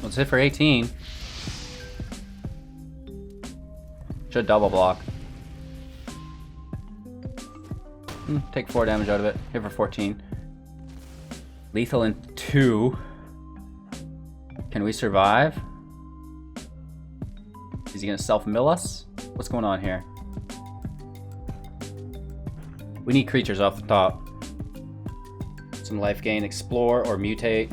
Let's hit for 18. Should double block. Take 4 damage out of it. Hit for 14. Lethal in 2. Can we survive? Is he gonna self-mill us? What's going on here? We need creatures off the top. Some life gain, explore or mutate.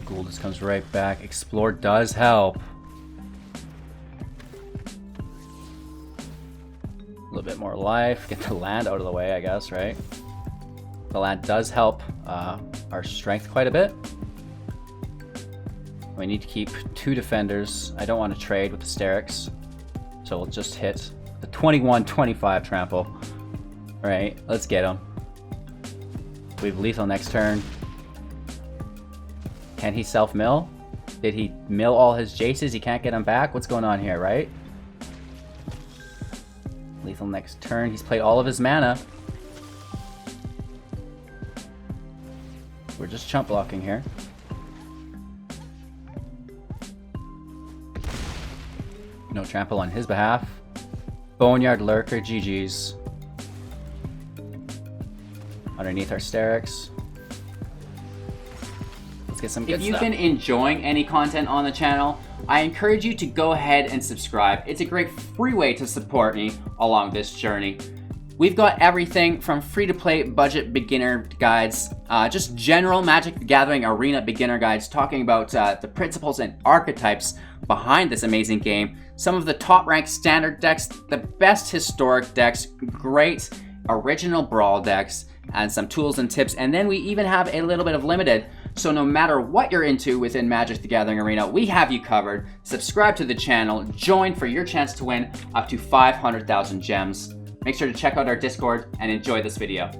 Ghoul just comes right back. Explore does help. A little bit more life. Get the land out of the way, I guess, right? The land does help our strength quite a bit. We need to keep 2 defenders. I don't want to trade with the Starrix, so we'll just hit the 21-25 trample. All right, let's get him. We have lethal next turn. Can he self-mill? Did he mill all his Jaces? He can't get them back? What's going on here, right? Lethal next turn. He's played all of his mana. We're just chump blocking here. No trample on his behalf. Boneyard Lurker, GG's. Underneath our Starrix. Let's get some good stuff. If you've been enjoying any content on the channel, I encourage you to go ahead and subscribe. It's a great free way to support me along this journey. We've got everything from free-to-play budget beginner guides, just general Magic the Gathering Arena beginner guides talking about the principles and archetypes behind this amazing game, some of the top-ranked standard decks, the best historic decks, great original Brawl decks, and some tools and tips, and then we even have a little bit of limited. So no matter what you're into within Magic the Gathering Arena, we have you covered. Subscribe to the channel, join for your chance to win up to 500,000 gems. Make sure to check out our Discord and enjoy this video.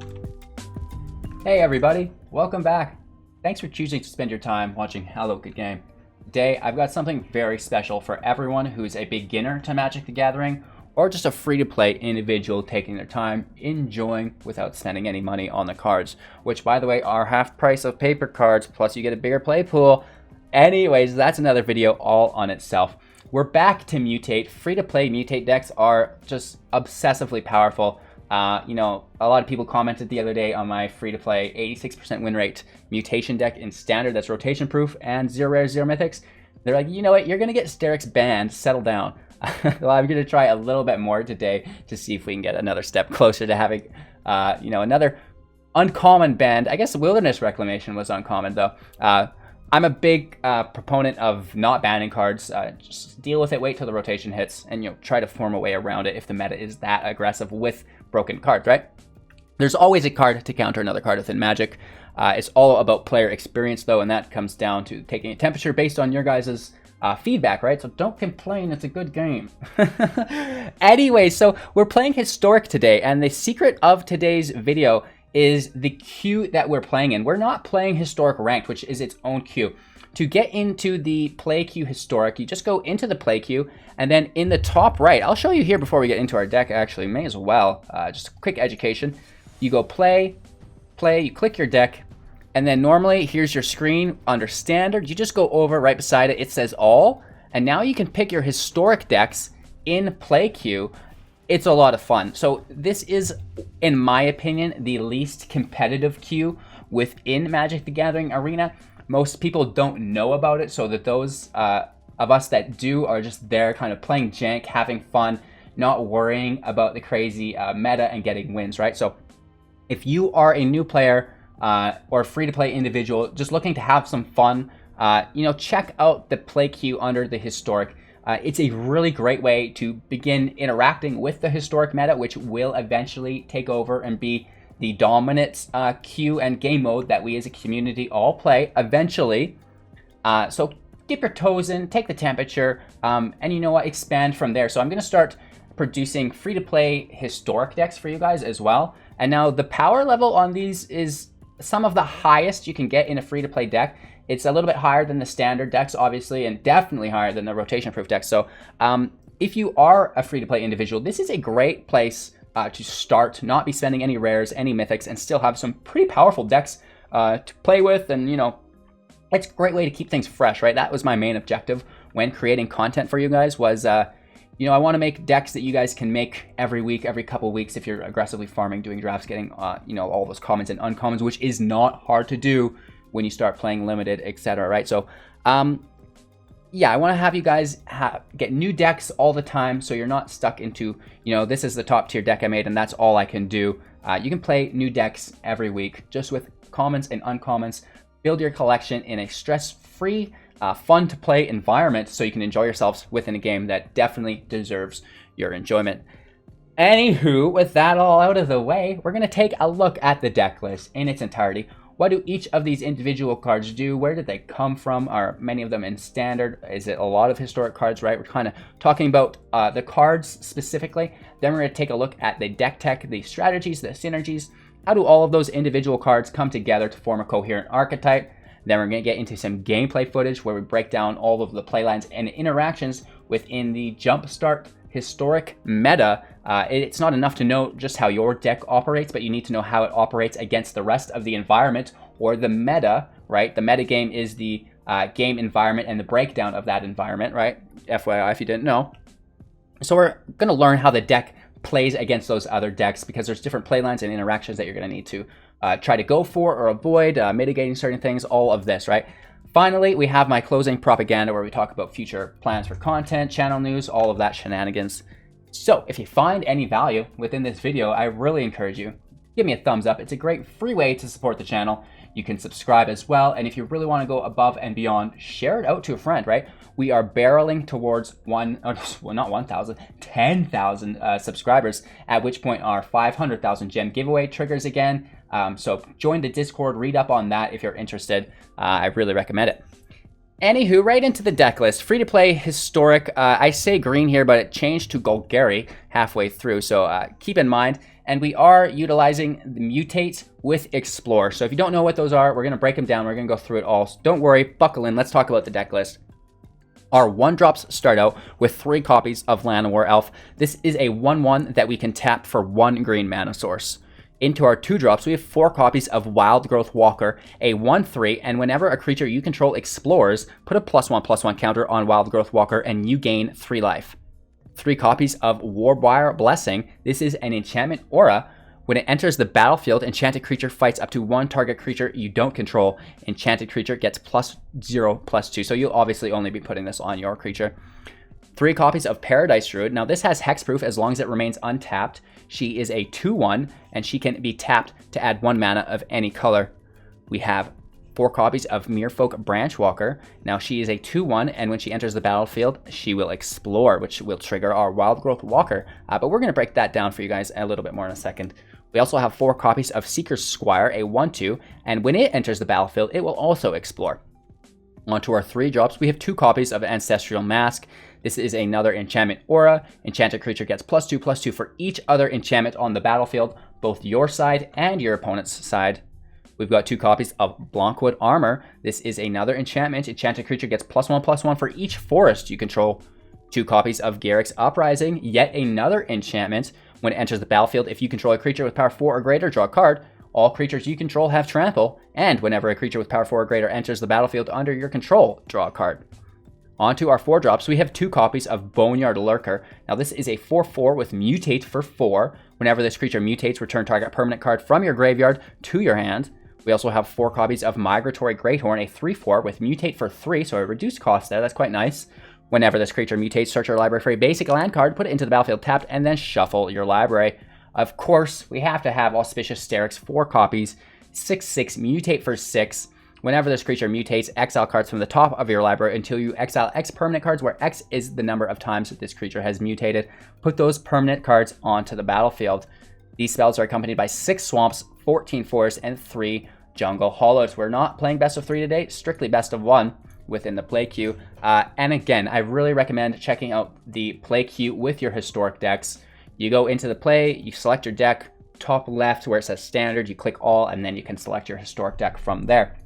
Hey everybody, welcome back. Thanks for choosing to spend your time watching Hello Good Game. Today I've got something very special for everyone who's a beginner to Magic the Gathering or just a free-to-play individual taking their time, enjoying without spending any money on the cards, which by the way are half price of paper cards, plus you get a bigger play pool. Anyways, that's another video all on itself. We're back to Mutate. Free-to-play Mutate decks are just obsessively powerful. You know, a lot of people commented the other day on my free-to-play 86% win rate mutation deck in standard that's rotation-proof and 0 rares, 0 mythics. They're like, you know what, you're gonna get Starrix banned, settle down. Well, I'm gonna try a little bit more today to see if we can get another step closer to having, you know, another uncommon band. I guess Wilderness Reclamation was uncommon though. I'm a big proponent of not banning cards. Just deal with it, wait till the rotation hits, and you know, try to form a way around it if the meta is that aggressive with broken cards, right? There's always a card to counter another card within Magic. It's all about player experience though, and that comes down to taking a temperature based on your guys' feedback, right? So don't complain, it's a good game. Anyway, so we're playing Historic today, and the secret of today's video is the queue that we're playing in. We're not playing Historic Ranked, which is its own queue. To get into the play queue Historic, you just go into the play queue, and then in the top right, I'll show you here before we get into our deck actually, may as well, just a quick education. You go play, you click your deck, and then normally here's your screen under standard. You just go over right beside it, it says all, and now you can pick your historic decks in play queue. It's a lot of fun. So this is, in my opinion, the least competitive queue within Magic the Gathering Arena. Most people don't know about it, so that those of us that do are just there kind of playing jank, having fun, not worrying about the crazy meta and getting wins, right? So if you are a new player or a free-to-play individual just looking to have some fun, you know, check out the play queue under the historic. It's a really great way to begin interacting with the historic meta, which will eventually take over and be the dominant queue and game mode that we as a community all play eventually. So dip your toes in, take the temperature, and you know what, expand from there. So I'm going to start producing free-to-play historic decks for you guys as well. And now the power level on these is some of the highest you can get in a free-to-play deck. It's a little bit higher than the standard decks, obviously, and definitely higher than the rotation-proof decks. So if you are a free-to-play individual, this is a great place to start, not be spending any rares, any mythics, and still have some pretty powerful decks to play with. And, you know, it's a great way to keep things fresh, right? That was my main objective when creating content for you guys was, you know, I want to make decks that you guys can make every week, every couple weeks if you're aggressively farming, doing drafts, getting, you know, all those commons and uncommons, which is not hard to do when you start playing limited, etc. Right? So, yeah, I want to have you guys get new decks all the time, so you're not stuck into, you know, this is the top tier deck I made and that's all I can do. You can play new decks every week just with commons and uncommons. Build your collection in a stress-free, fun to play environment so you can enjoy yourselves within a game that definitely deserves your enjoyment. Anywho, with that all out of the way, we're going to take a look at the deck list in its entirety. What do each of these individual cards do? Where did they come from? Are many of them in standard? Is it a lot of historic cards, right? We're kind of talking about the cards specifically. Then we're going to take a look at the deck tech, the strategies, the synergies. How do all of those individual cards come together to form a coherent archetype? Then we're going to get into some gameplay footage where we break down all of the playlines and interactions within the Jumpstart historic meta. It's not enough to know just how your deck operates, but you need to know how it operates against the rest of the environment or the meta, right? The meta game is the game environment and the breakdown of that environment, right? FYI, if you didn't know. So we're going to learn how the deck plays against those other decks because there's different playlines and interactions that you're going to need to try to go for or avoid, mitigating certain things, all of this, right? Finally, we have my closing propaganda where we talk about future plans for content, channel news, all of that shenanigans. So if you find any value within this video, I really encourage you, give me a thumbs up. It's a great free way to support the channel. You can subscribe as well. And if you really want to go above and beyond, share it out to a friend, right? We are barreling towards 10,000 subscribers, at which point our 500,000 gem giveaway triggers again. So join the Discord, read up on that if you're interested. I really recommend it. Anywho, right into the deck list. Free to play historic. I say green here, but it changed to Golgari halfway through. So keep in mind. And we are utilizing the Mutate with Explore. So if you don't know what those are, we're going to break them down. We're going to go through it all. So don't worry, buckle in. Let's talk about the deck list. Our 1-drops start out with 3 copies of Llanowar Elf. This is a 1/1 that we can tap for 1 green mana source. Into our 2-drops, we have 4 copies of Wildgrowth Walker, a 1/3, and whenever a creature you control explores, put a +1/+1 counter on Wildgrowth Walker and you gain 3 life. 3 copies of Warbriar Blessing. This is an enchantment aura. When it enters the battlefield, enchanted creature fights up to 1 target creature you don't control. Enchanted creature gets +0/+2. So you'll obviously only be putting this on your creature. 3 copies of Paradise Druid. Now this has hexproof as long as it remains untapped. She is a 2/1 and she can be tapped to add 1 mana of any color. We have 4 copies of Merfolk Branchwalker. Now she is a 2/1 and when she enters the battlefield, she will explore, which will trigger our Wildgrowth Walker. But we're going to break that down for you guys a little bit more in a second. We also have 4 copies of Seekers Squire, a 1/2, and when it enters the battlefield, it will also explore. Onto our 3-drops, we have 2 copies of Ancestral Mask. This is another enchantment aura. Enchanted creature gets +2/+2 for each other enchantment on the battlefield, both your side and your opponent's side. We've got 2 copies of Blanchwood Armor. This is another enchantment. Enchanted creature gets +1/+1 for each forest you control. 2 copies of Garruk's Uprising, yet another enchantment. When it enters the battlefield, if you control a creature with power 4 or greater, draw a card. All creatures you control have trample, and whenever a creature with power 4 or greater enters the battlefield under your control, draw a card. Onto our 4-drops, we have 2 copies of Boneyard Lurker. Now this is a 4/4 with Mutate for 4. Whenever this creature mutates, return target permanent card from your graveyard to your hand. We also have 4 copies of Migratory Greathorn, a 3/4 with Mutate for 3, so a reduced cost there, that's quite nice. Whenever this creature mutates, search your library for a basic land card, put it into the battlefield tapped, and then shuffle your library. Of course, we have to have Auspicious Starrix, 4 copies, 6/6, Mutate for 6. Whenever this creature mutates, exile cards from the top of your library until you exile X permanent cards, where X is the number of times that this creature has mutated. Put those permanent cards onto the battlefield. These spells are accompanied by 6 swamps, 14 forests, and 3 jungle hollows. We're not playing best of 3 today, strictly best of 1. within the play queue. And again, I really recommend checking out the play queue with your historic decks. You go into the play, you select your deck, top left where it says standard, you click all, and then you can select your historic deck from there.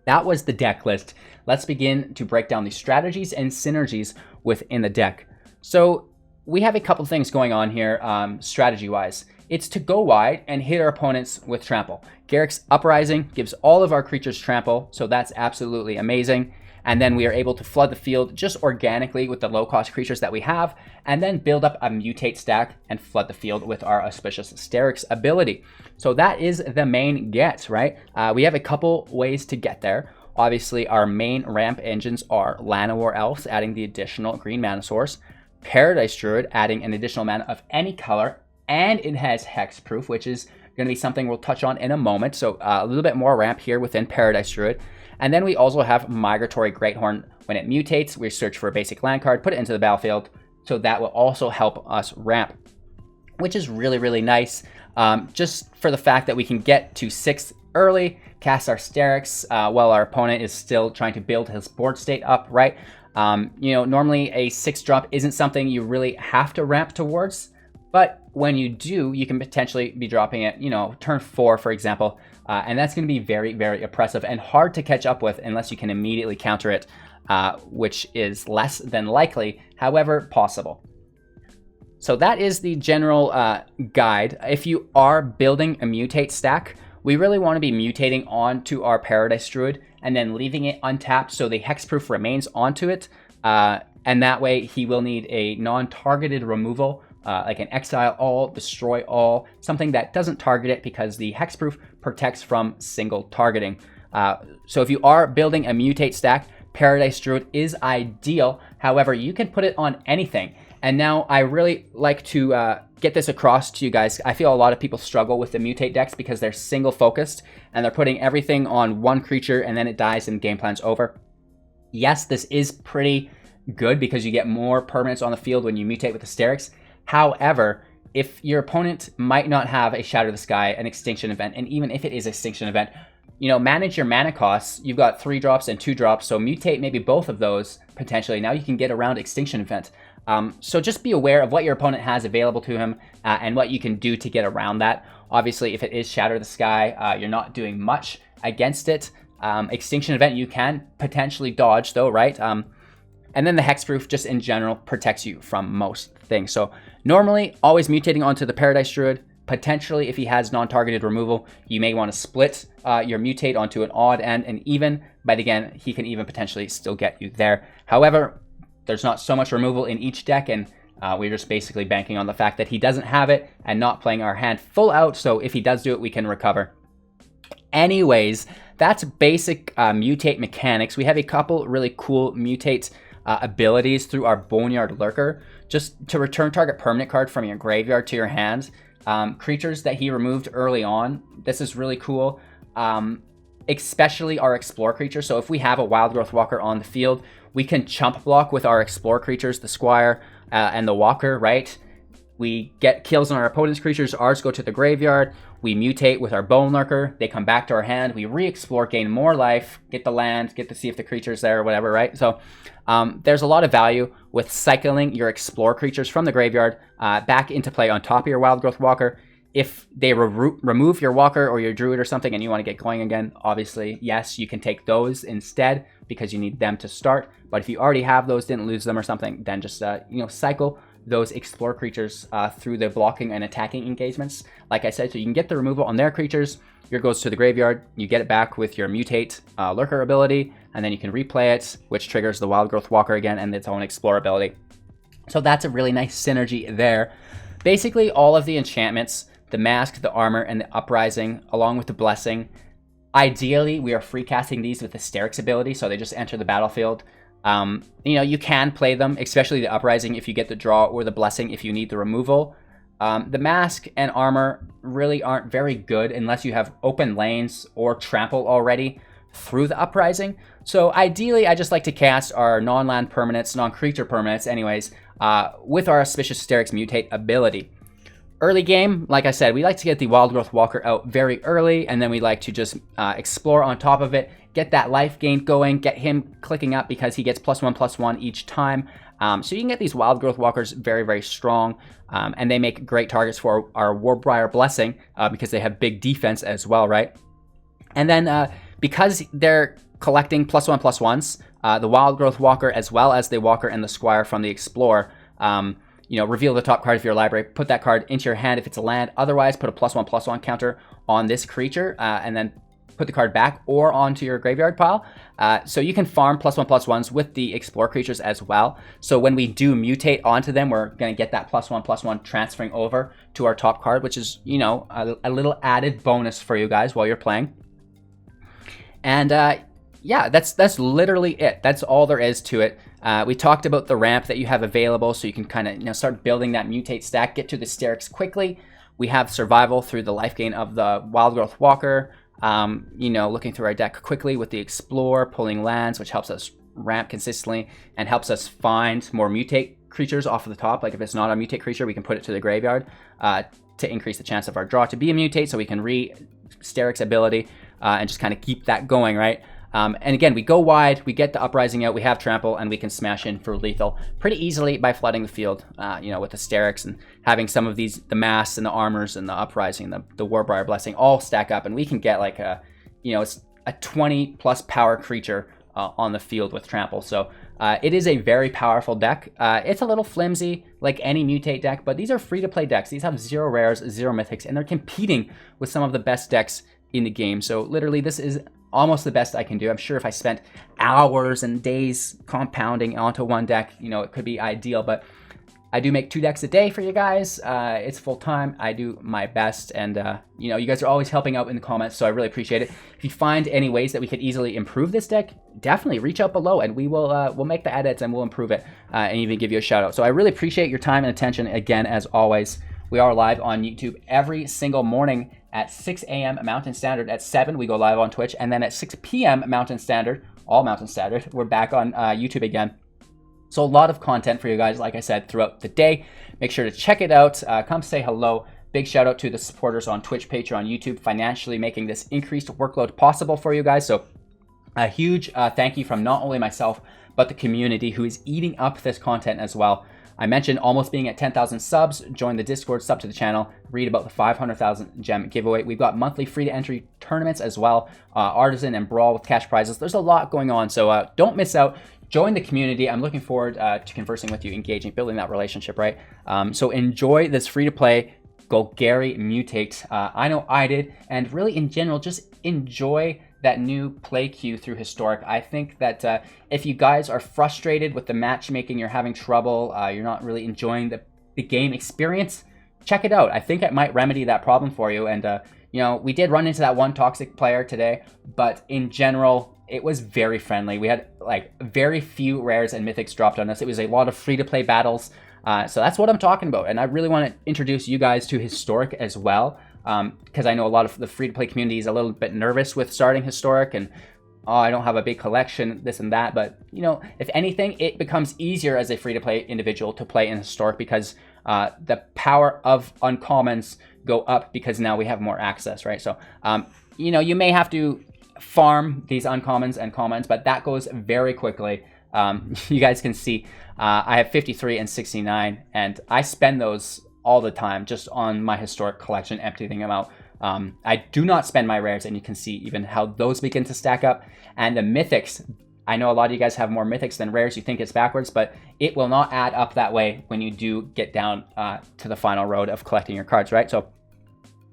That was the deck list. Let's begin to break down the strategies and synergies within the deck. So we have a couple things going on here strategy-wise. It's to go wide and hit our opponents with trample. Garruk's Uprising gives all of our creatures trample, so that's absolutely amazing. And then we are able to flood the field just organically with the low-cost creatures that we have, and then build up a Mutate stack and flood the field with our Auspicious Starrix ability. So that is the main get, right? We have a couple ways to get there. Obviously, our main ramp engines are Llanowar Elves, adding the additional green mana source, Paradise Druid, adding an additional mana of any color, and it has Hexproof, which is going to be something we'll touch on in a moment. So a little bit more ramp here within Paradise Druid. And then we also have Migratory Greathorn. When it mutates, we search for a basic land card, put it into the battlefield. So that will also help us ramp, which is really, really nice. Just for the fact that we can get to 6 early, cast our Starrix while our opponent is still trying to build his board state up, right? You know, normally a 6 drop isn't something you really have to ramp towards. But when you do, you can potentially be dropping it, you know, turn 4, for example. And that's going to be very, very oppressive and hard to catch up with unless you can immediately counter it, which is less than likely, however possible. So that is the general guide. If you are building a Mutate stack, we really want to be mutating onto our Paradise Druid and then leaving it untapped so the Hexproof remains onto it. And that way he will need a non-targeted removal, like an Exile all, Destroy all, something that doesn't target it because the Hexproof protects from single targeting. So if you are building a Mutate stack, Paradise Druid is ideal. However, you can put it on anything. And now I really like to get this across to you guys. I feel a lot of people struggle with the Mutate decks because they're single focused and they're putting everything on one creature and then it dies and game plan's over. Yes, this is pretty good because you get more permanents on the field when you mutate with the Starrix. However, if your opponent might not have a Shatter the Sky, an Extinction event, and even if it is an Extinction event, you know, manage your mana costs. You've got 3 drops and 2 drops, so mutate maybe both of those potentially. Now you can get around Extinction event. So just be aware of what your opponent has available to him and what you can do to get around that. Obviously, if it is Shatter the Sky, you're not doing much against it. Extinction event you can potentially dodge though, right? And then the Hexproof just in general protects you from most things. So normally always mutating onto the Paradise Druid. Potentially if he has non-targeted removal, you may want to split your mutate onto an odd and an even, but again, he can even potentially still get you there. However, there's not so much removal in each deck, and we're just basically banking on the fact that he doesn't have it and not playing our hand full out, so if he does do it, we can recover. Anyways, that's basic mutate mechanics. We have a couple really cool mutate abilities through our Boneyard Lurker, just to return target permanent card from your graveyard to your hand. Creatures that he removed early on, this is really cool, especially our Explore creatures. So if we have a Wildgrowth Walker on the field, we can chump block with our Explore creatures, the Squire and the Walker, right? We get kills on our opponent's creatures, ours go to the graveyard, we mutate with our Bone Lurker, they come back to our hand, we re-explore, gain more life, get the land, get to see if the creature's there or whatever, right? So there's a lot of value with cycling your Explore creatures from the graveyard back into play on top of your Wildgrowth Walker. If they remove your Walker or your Druid or something and you want to get going again, obviously, yes, you can take those instead because you need them to start. But if you already have those, didn't lose them or something, then just cycle those Explore creatures through the blocking and attacking engagements. Like I said, so you can get the removal on their creatures, your goes to the graveyard, you get it back with your Mutate Lurker ability, and then you can replay it, which triggers the Wildgrowth Walker again and its own Explore ability. So that's a really nice synergy there. Basically, all of the enchantments, the Mask, the Armor, and the Uprising, along with the Blessing, ideally, we are free casting these with the Starrix ability, so they just enter the battlefield. You can play them, especially the Uprising if you get the draw, or the Blessing if you need the removal. The Mask and Armor really aren't very good unless you have open lanes or trample already through the Uprising. So ideally, I just like to cast our non-land permanents, non-creature permanents anyways, with our Auspicious Starrix Mutate ability. Early game, like I said, we like to get the Wildgrowth Walker out very early, and then we like to just explore on top of it get that life gain going, get him clicking up because he gets +1/+1 each time. So you can get these Wildgrowth Walkers very, very strong, and they make great targets for our Warbriar Blessing because they have big defense as well, right? And then because they're collecting +1/+1s, the Wildgrowth Walker as well as the Walker and the Squire from the Explorer, you know, reveal the top card of your library, put that card into your hand if it's a land. Otherwise, put a +1/+1 counter on this creature, and then put the card back or onto your graveyard pile. So you can farm +1/+1s with the Explorer creatures as well. So when we do mutate onto them, we're going to get that +1/+1 transferring over to our top card, which is, you know, a little added bonus for you guys while you're playing. And yeah, that's literally it. That's all there is to it. We talked about the ramp that you have available, so you can kind of, you know, start building that mutate stack, get to the Starrix quickly. We have survival through the life gain of the Wildgrowth Walker. You know, looking through our deck quickly with the Explore, pulling lands, which helps us ramp consistently and helps us find more mutate creatures off of the top. Like if it's not a mutate creature, we can put it to the graveyard to increase the chance of our draw to be a mutate, so we can Starrix ability and just kind of keep that going, right? And again, we go wide, we get the Uprising out, we have Trample, and we can smash in for lethal pretty easily by flooding the field, you know, with the Starrix and having some of these, the Masks and the Armors and the Uprising, the Warbriar Blessing all stack up, and we can get like a, you know, a 20 plus power creature on the field with Trample. So it is a very powerful deck. It's a little flimsy like any mutate deck, but these are free to play decks. These have 0 rares, 0 mythics, and they're competing with some of the best decks in the game. So literally this is almost the best I can do. I'm sure if I spent hours and days compounding onto one deck, you know, it could be ideal, but I do make 2 decks a day for you guys. It's full time. I do my best, and you know, you guys are always helping out in the comments, so I really appreciate it. If you find any ways that we could easily improve this deck, definitely reach out below, and we will we'll make the edits and we'll improve it, and even give you a shout out. So I really appreciate your time and attention again, as always. We are live on YouTube every single morning at 6 a.m. Mountain Standard. At 7, we go live on Twitch, and then at 6 p.m. Mountain Standard, all Mountain Standard, we're back on YouTube again. So a lot of content for you guys, like I said, throughout the day. Make sure to check it out. Come say hello. Big shout out to the supporters on Twitch, Patreon, YouTube, financially making this increased workload possible for you guys. So a huge thank you from not only myself, but the community who is eating up this content as well. I mentioned almost being at 10,000 subs. Join the Discord, sub to the channel, read about the 500,000 gem giveaway. We've got monthly free to entry tournaments as well, Artisan and Brawl with cash prizes. There's a lot going on, so don't miss out. Join the community. I'm looking forward to conversing with you, engaging, building that relationship, right? So enjoy this free-to-play Golgari Mutate. I know I did, and really in general, just enjoy that new play queue through Historic. I think that if you guys are frustrated with the matchmaking, you're having trouble, you're not really enjoying the game experience, check it out. I think it might remedy that problem for you. And you know, we did run into that one toxic player today, but in general, it was very friendly. We had like very few rares and mythics dropped on us. It was a lot of free-to-play battles. So that's what I'm talking about. And I really want to introduce you guys to Historic as well, because I know a lot of the free-to-play community is a little bit nervous with starting Historic, and oh, I don't have a big collection, this and that. But, you know, if anything, it becomes easier as a free-to-play individual to play in Historic because the power of uncommons go up because now we have more access, right? So, you know, you may have to farm these uncommons and commons, but that goes very quickly. You guys can see I have 53 and 69, and I spend those all the time just on my Historic collection, emptying them out. I do not spend my rares, and you can see even how those begin to stack up. And the mythics, I know a lot of you guys have more mythics than rares. You think it's backwards, but it will not add up that way when you do get down to the final road of collecting your cards, right? So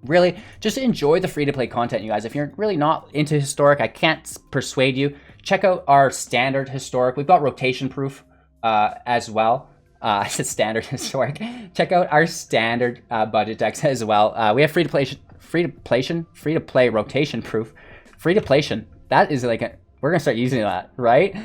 really, just enjoy the free-to-play content, you guys. If you're really not into Historic, I can't persuade you. Check out our standard Historic. We've got rotation proof as well. I said standard Historic. Check out our standard budget decks as well. We have free-to-play rotation proof. Free-to-plation. That is like we're gonna start using that, right?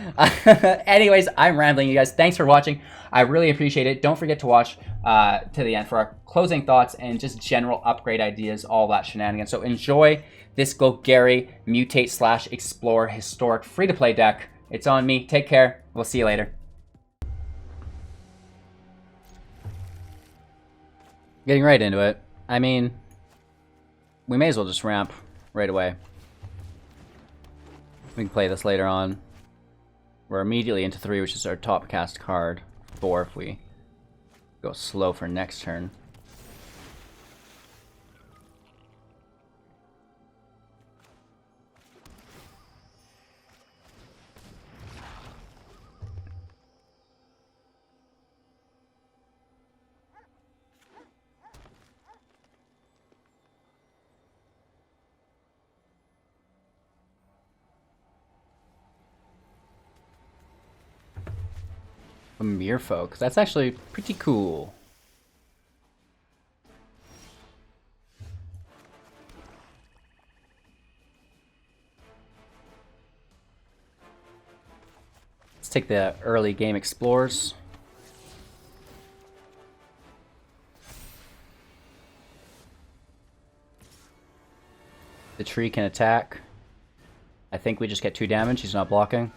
Anyways, I'm rambling, you guys. Thanks for watching. I really appreciate it. Don't forget to watch to the end for our closing thoughts and just general upgrade ideas, all that shenanigans. So enjoy this Golgari Mutate / Explore Historic free-to-play deck. It's on me. Take care. We'll see you later. Getting right into it. I mean, we may as well just ramp right away. We can play this later on. We're immediately into 3, which is our top cast card. 4 if we go slow for next turn. Merfolk. That's actually pretty cool. Let's take the early game explores. The tree can attack. I think we just get 2 damage. He's not blocking.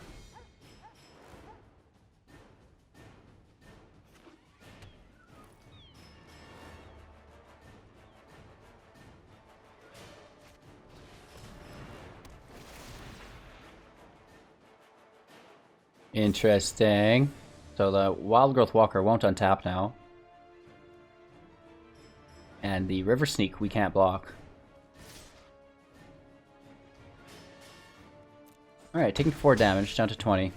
Interesting. So the Wildgrowth Walker won't untap now. And the River Sneak we can't block. Alright, taking 4 damage, down to 20.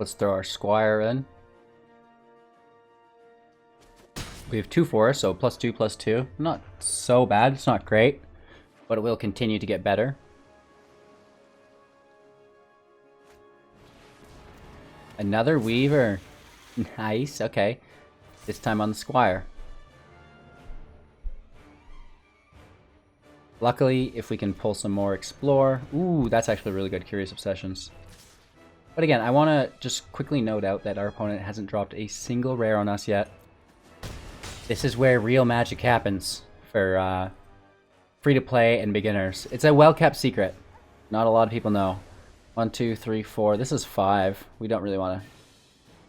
Let's throw our Squire in. We have 2 forests, so +2/+2. Not so bad, it's not great, but it will continue to get better. Another Weaver. Nice, okay. This time on the Squire. Luckily, if we can pull some more Explore. Ooh, that's actually really good, Curious Obsessions. But again, I want to just quickly note out that our opponent hasn't dropped a single rare on us yet. This is where real magic happens for free-to-play and beginners. It's a well-kept secret. Not a lot of people know. 1, 2, 3, 4. This is 5. We don't really want to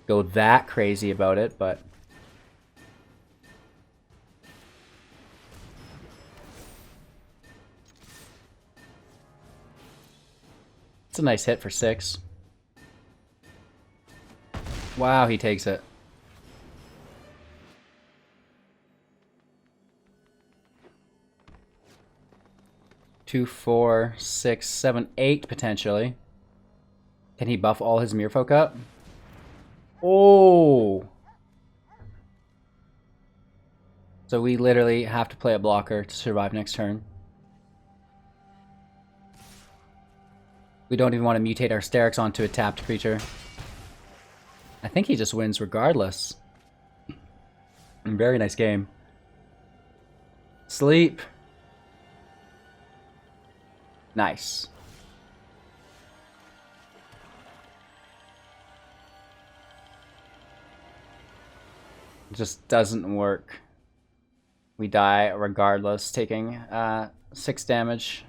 go that crazy about it, but... it's a nice hit for 6. Wow, he takes it. Two, 4, 6, 7, 8 potentially. Can he buff all his Merfolk up? Oh! So we literally have to play a blocker to survive next turn. We don't even want to mutate our Starrix onto a tapped creature. I think he just wins regardless. Very nice game. Sleep. Nice. It just doesn't work. We die regardless, taking 6 damage.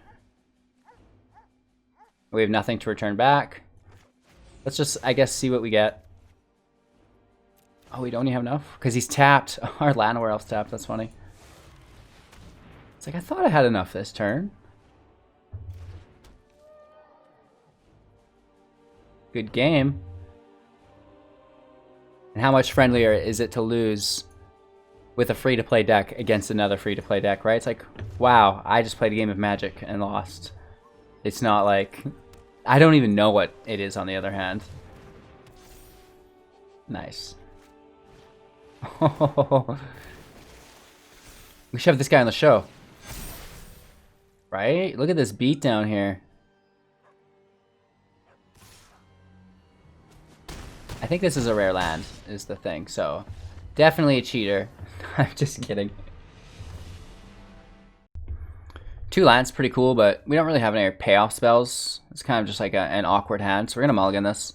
We have nothing to return back. Let's just, I guess, see what we get. Oh, we don't even have enough? Because he's tapped. Our Llanowar Elf's tapped, that's funny. It's like, I thought I had enough this turn. Good game. And how much friendlier is it to lose with a free-to-play deck against another free-to-play deck, right? It's like, wow, I just played a game of Magic and lost. It's not like... I don't even know what it is on the other hand. Nice. We should have this guy on the show. Right? Look at this beat down here. I think this is a rare land, is the thing, so definitely a cheater. I'm just kidding. 2 lands, pretty cool, but we don't really have any payoff spells. It's kind of just like an awkward hand, so we're gonna mulligan this.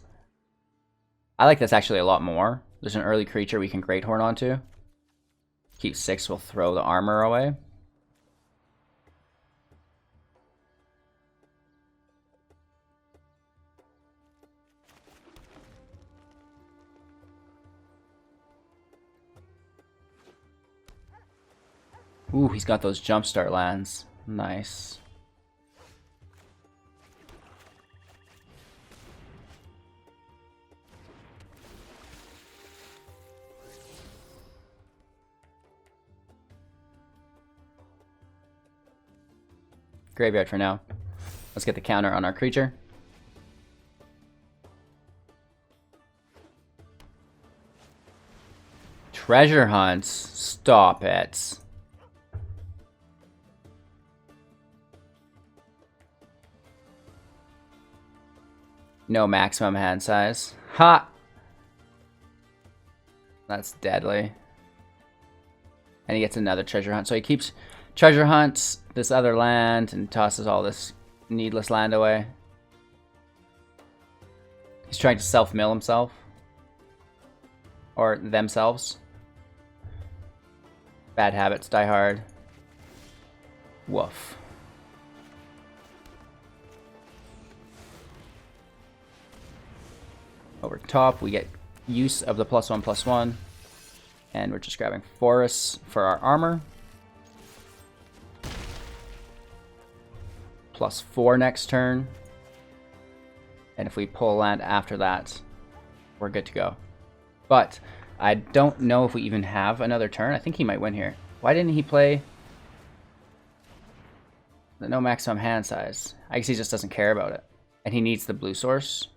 I like this actually a lot more. There's an early creature we can Greathorn onto. Keep 6, we'll throw the armor away. Ooh, he's got those jumpstart lands. Nice. Graveyard for now. Let's get the counter on our creature. Treasure hunts. Stop it. No maximum hand size. Ha! That's deadly. And he gets another treasure hunt. So he keeps treasure hunts this other land and tosses all this needless land away. He's trying to self-mill himself. Or themselves. Bad habits die hard. Woof. Over top, we get use of the +1/+1. And we're just grabbing forests for our armor. +4 next turn. And if we pull land after that, we're good to go. But I don't know if we even have another turn. I think he might win here. Why didn't he play the no maximum hand size? I guess he just doesn't care about it. And he needs the blue source.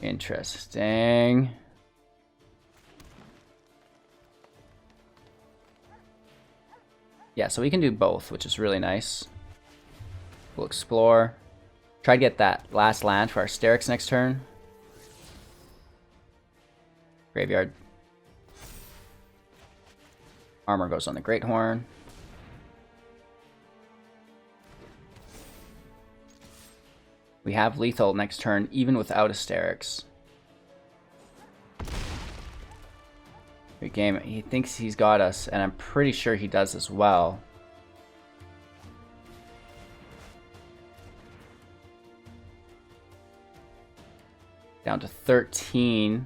Interesting. Yeah, so we can do both, which is really nice. We'll explore. Try to get that last land for our Starrix next turn. Graveyard. Armor goes on the Greathorn. We have lethal next turn, even without a Starrix. Good game. He thinks he's got us, and I'm pretty sure he does as well. Down to 13.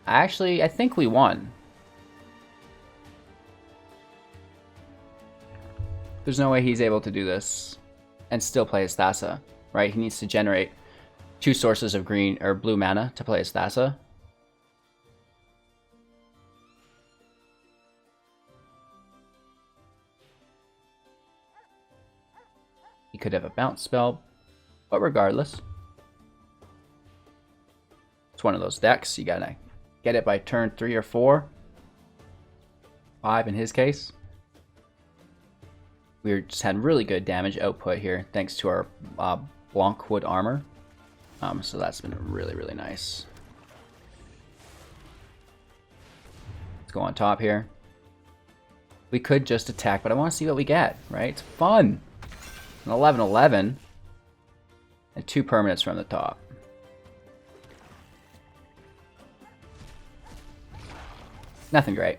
Actually, I think we won. There's no way he's able to do this and still play his Thassa, right? He needs to generate 2 sources of green or blue mana to play his Thassa. He could have a bounce spell, but regardless, it's one of those decks. You gotta get it by turn 3 or 4. 5 in his case. We just had really good damage output here thanks to our Blanchwood Armor. So that's been really, really nice. Let's go on top here. We could just attack, but I want to see what we get, right? It's fun. An 11/11 and 2 permanents from the top. Nothing great.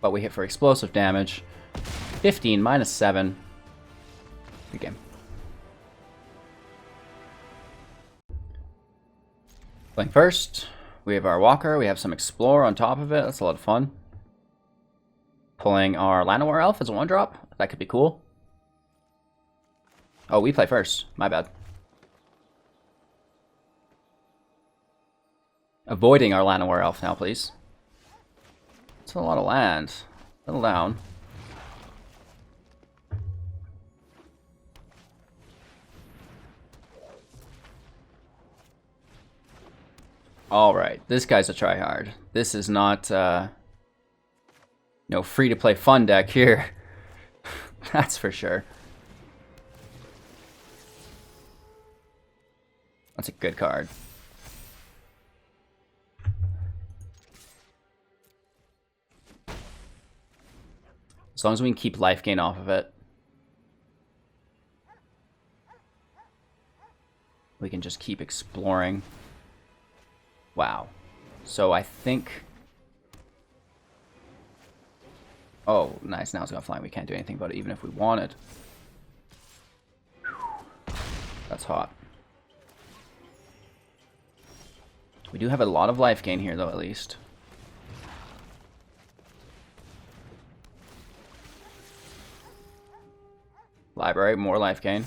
But we hit for explosive damage. 15 -7. Good game. Playing first, we have our Walker. We have some Explore on top of it. That's a lot of fun. Pulling our Llanowar Elf as a 1-drop. That could be cool. Oh, we play first. My bad. Avoiding our Llanowar Elf now, please. It's a lot of land. Settle down. Alright, this guy's a tryhard. This is not, no free-to-play fun deck here. That's for sure. That's a good card. As long as we can keep life gain off of it, we can just keep exploring. Wow. So I think... Oh, nice. Now it's gonna fly. We can't do anything about it, even if we wanted. That's hot. We do have a lot of life gain here, though, at least. library, more life gain.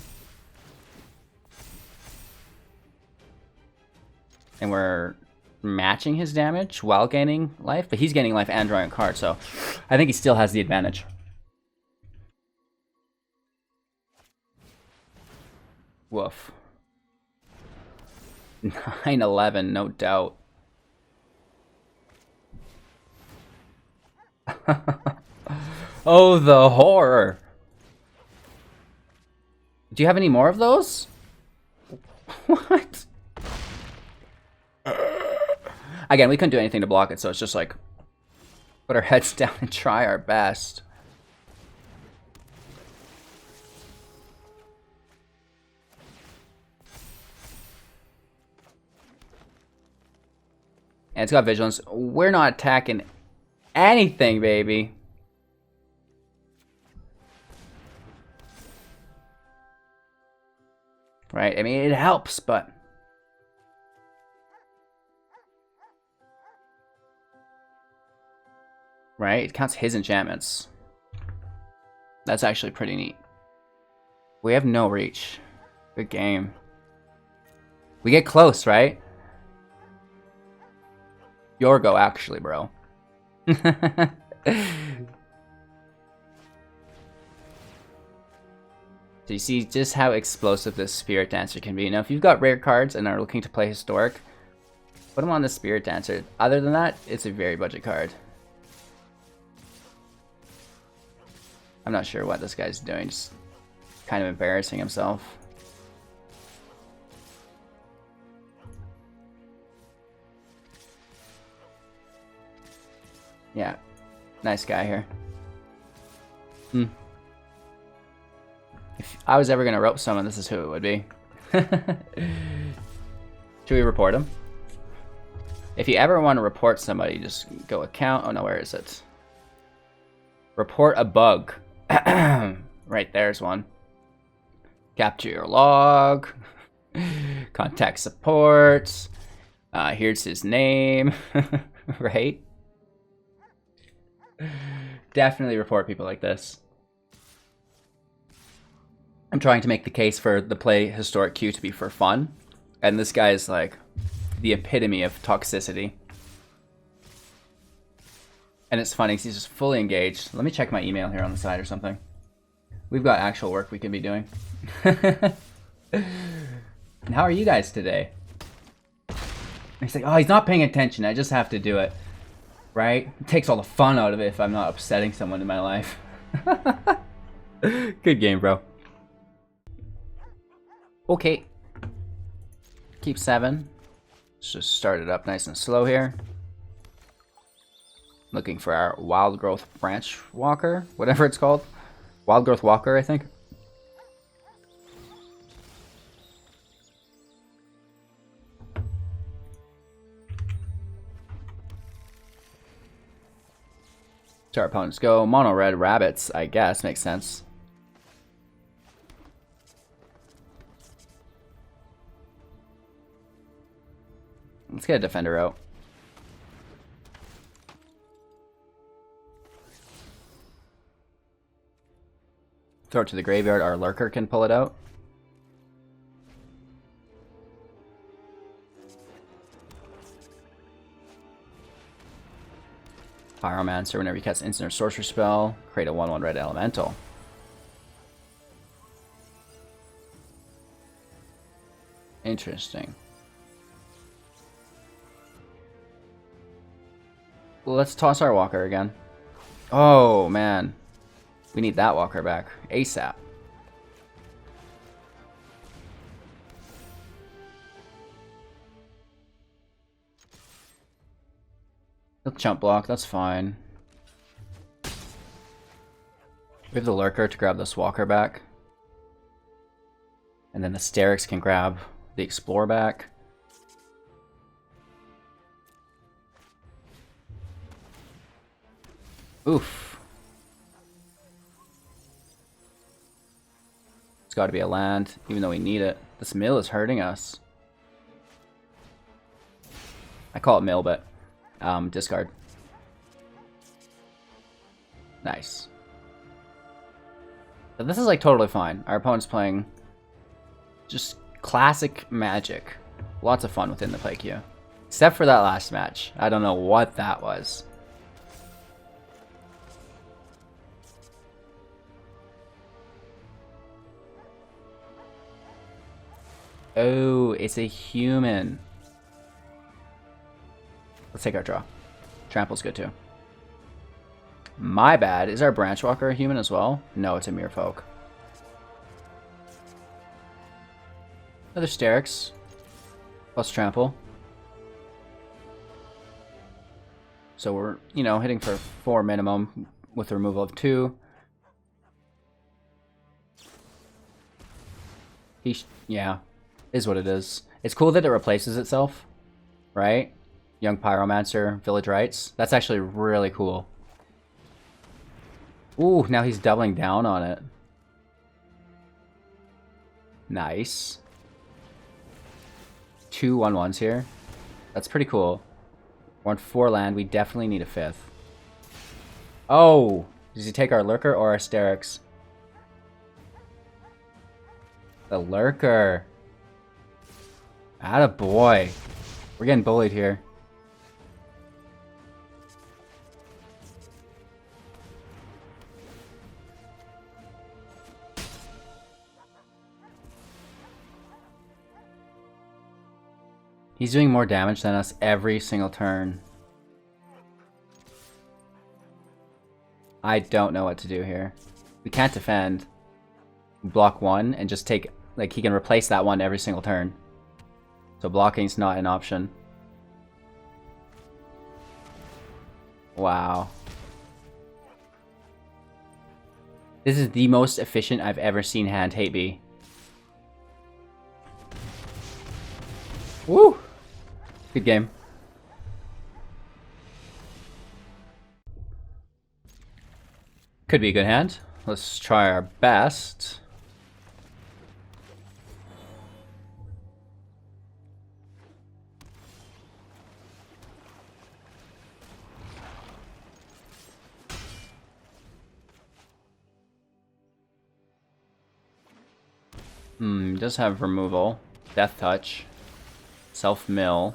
And we're matching his damage while gaining life, but he's gaining life and drawing a card, so I think he still has the advantage. Woof. 9-11, no doubt. Oh, the horror. Do you have any more of those? What? Again, we couldn't do anything to block it, so it's just like put our heads down and try our best. And it's got vigilance. We're not attacking anything, baby. Right? I mean, it helps, but... Right? It counts his enchantments. That's actually pretty neat. We have no reach. Good game. We get close, right? Your go, actually, bro. So you see just how explosive this Spirit Dancer can be. Now, if you've got rare cards and are looking to play Historic, put them on the Spirit Dancer. Other than that, it's a very budget card. I'm not sure what this guy's doing, just kind of embarrassing himself. Yeah, nice guy here. If I was ever going to rope someone, this is who it would be. Should we report him? If you ever want to report somebody, just go account. Oh no, where is it? Report a bug. Right, there's one. Capture your log. Contact support. Here's his name. Right? Definitely report people like this. I'm trying to make the case for the play Historic Q to be for fun. And this guy is like the epitome of toxicity. And it's funny because he's just fully engaged. Let me check my email here on the side or something. We've got actual work we can be doing. And how are you guys today? He's like, oh, he's not paying attention. I just have to do it. Right? It takes all the fun out of it if I'm not upsetting someone in my life. Good game, bro. Okay. Keep 7. Let's just start it up nice and slow here. Looking for our Wildgrowth Branchwalker, whatever it's called. Wildgrowth Walker, I think. So our opponents go mono red rabbits, I guess, makes sense. Let's get a defender out. Throw it to the graveyard, our lurker can pull it out. Pyromancer, whenever you cast instant or sorcery spell, create a 1/1 red elemental. Interesting. Well, let's toss our walker again. Oh, man. We need that walker back. ASAP. He'll chump block, that's fine. We have the lurker to grab this walker back. And then the Starrix can grab the explorer back. Oof. It's got to be a land, even though we need it. This mill is hurting us. I call it mill, but discard. Nice. But this is like totally fine. Our opponent's playing just classic Magic. Lots of fun within the play queue. Except for that last match. I don't know what that was. Oh, it's a human. Let's take our draw. Trample's good too. My bad. Is our Branchwalker a human as well? No, it's a Merfolk. Another Starrix. Plus Trample. So we're, you know, hitting for 4 minimum with the removal of 2. Yeah, is what it is. It's cool that it replaces itself, right? Young Pyromancer, Village Rites. That's actually really cool. Ooh, now he's doubling down on it. Nice. 2 1/1s here. That's pretty cool. We're on 4 land. We definitely need a 5th. Oh! Does he take our Lurker or our Starrix? The Lurker. Attaboy. We're getting bullied here. He's doing more damage than us every single turn. I don't know what to do here. We can't defend. Block 1 and just take... Like, he can replace that one every single turn. So blocking's not an option. Wow. This is the most efficient I've ever seen hand hate be. Woo! Good game. Could be a good hand. Let's try our best. Does have removal, Death Touch, Self-Mill.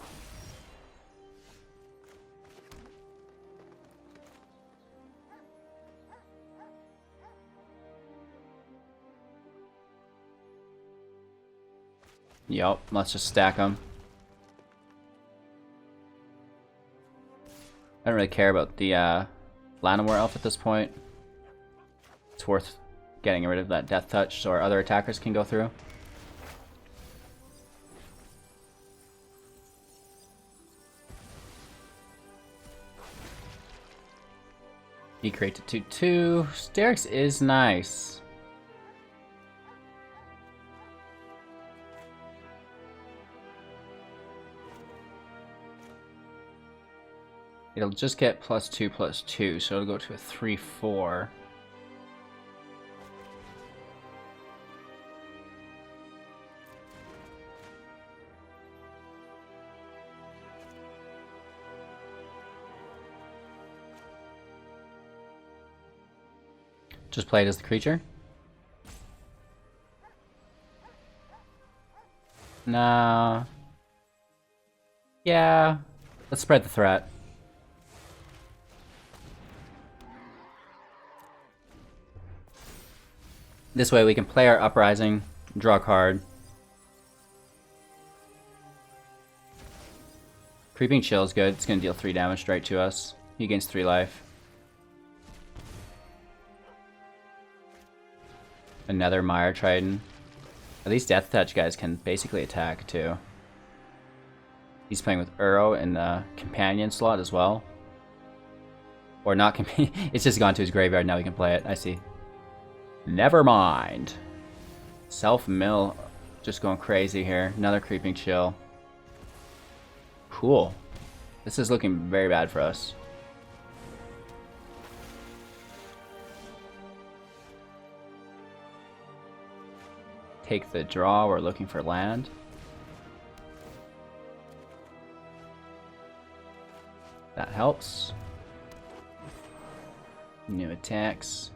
Yup, let's just stack them. I don't really care about the Llanowar Elf at this point. It's worth getting rid of that Death Touch so our other attackers can go through. He creates a 2/2. Starrix is nice. It'll just get +2/+2, so it'll go to a 3/4. Just play it as the creature? Nah. Yeah. Let's spread the threat. This way we can play our Uprising, draw a card. Creeping Chill is good. It's going to deal 3 damage straight to us. He gains 3 life. Another Mire Trident. These Death Touch guys can basically attack too. He's playing with Uro in the companion slot as well. Or not companion. It's just gone to his graveyard, now we can play it. I see. Never mind. Self-Mill just going crazy here. Another Creeping Chill. Cool. This is looking very bad for us. Take the draw, we're looking for land. That helps. New attacks.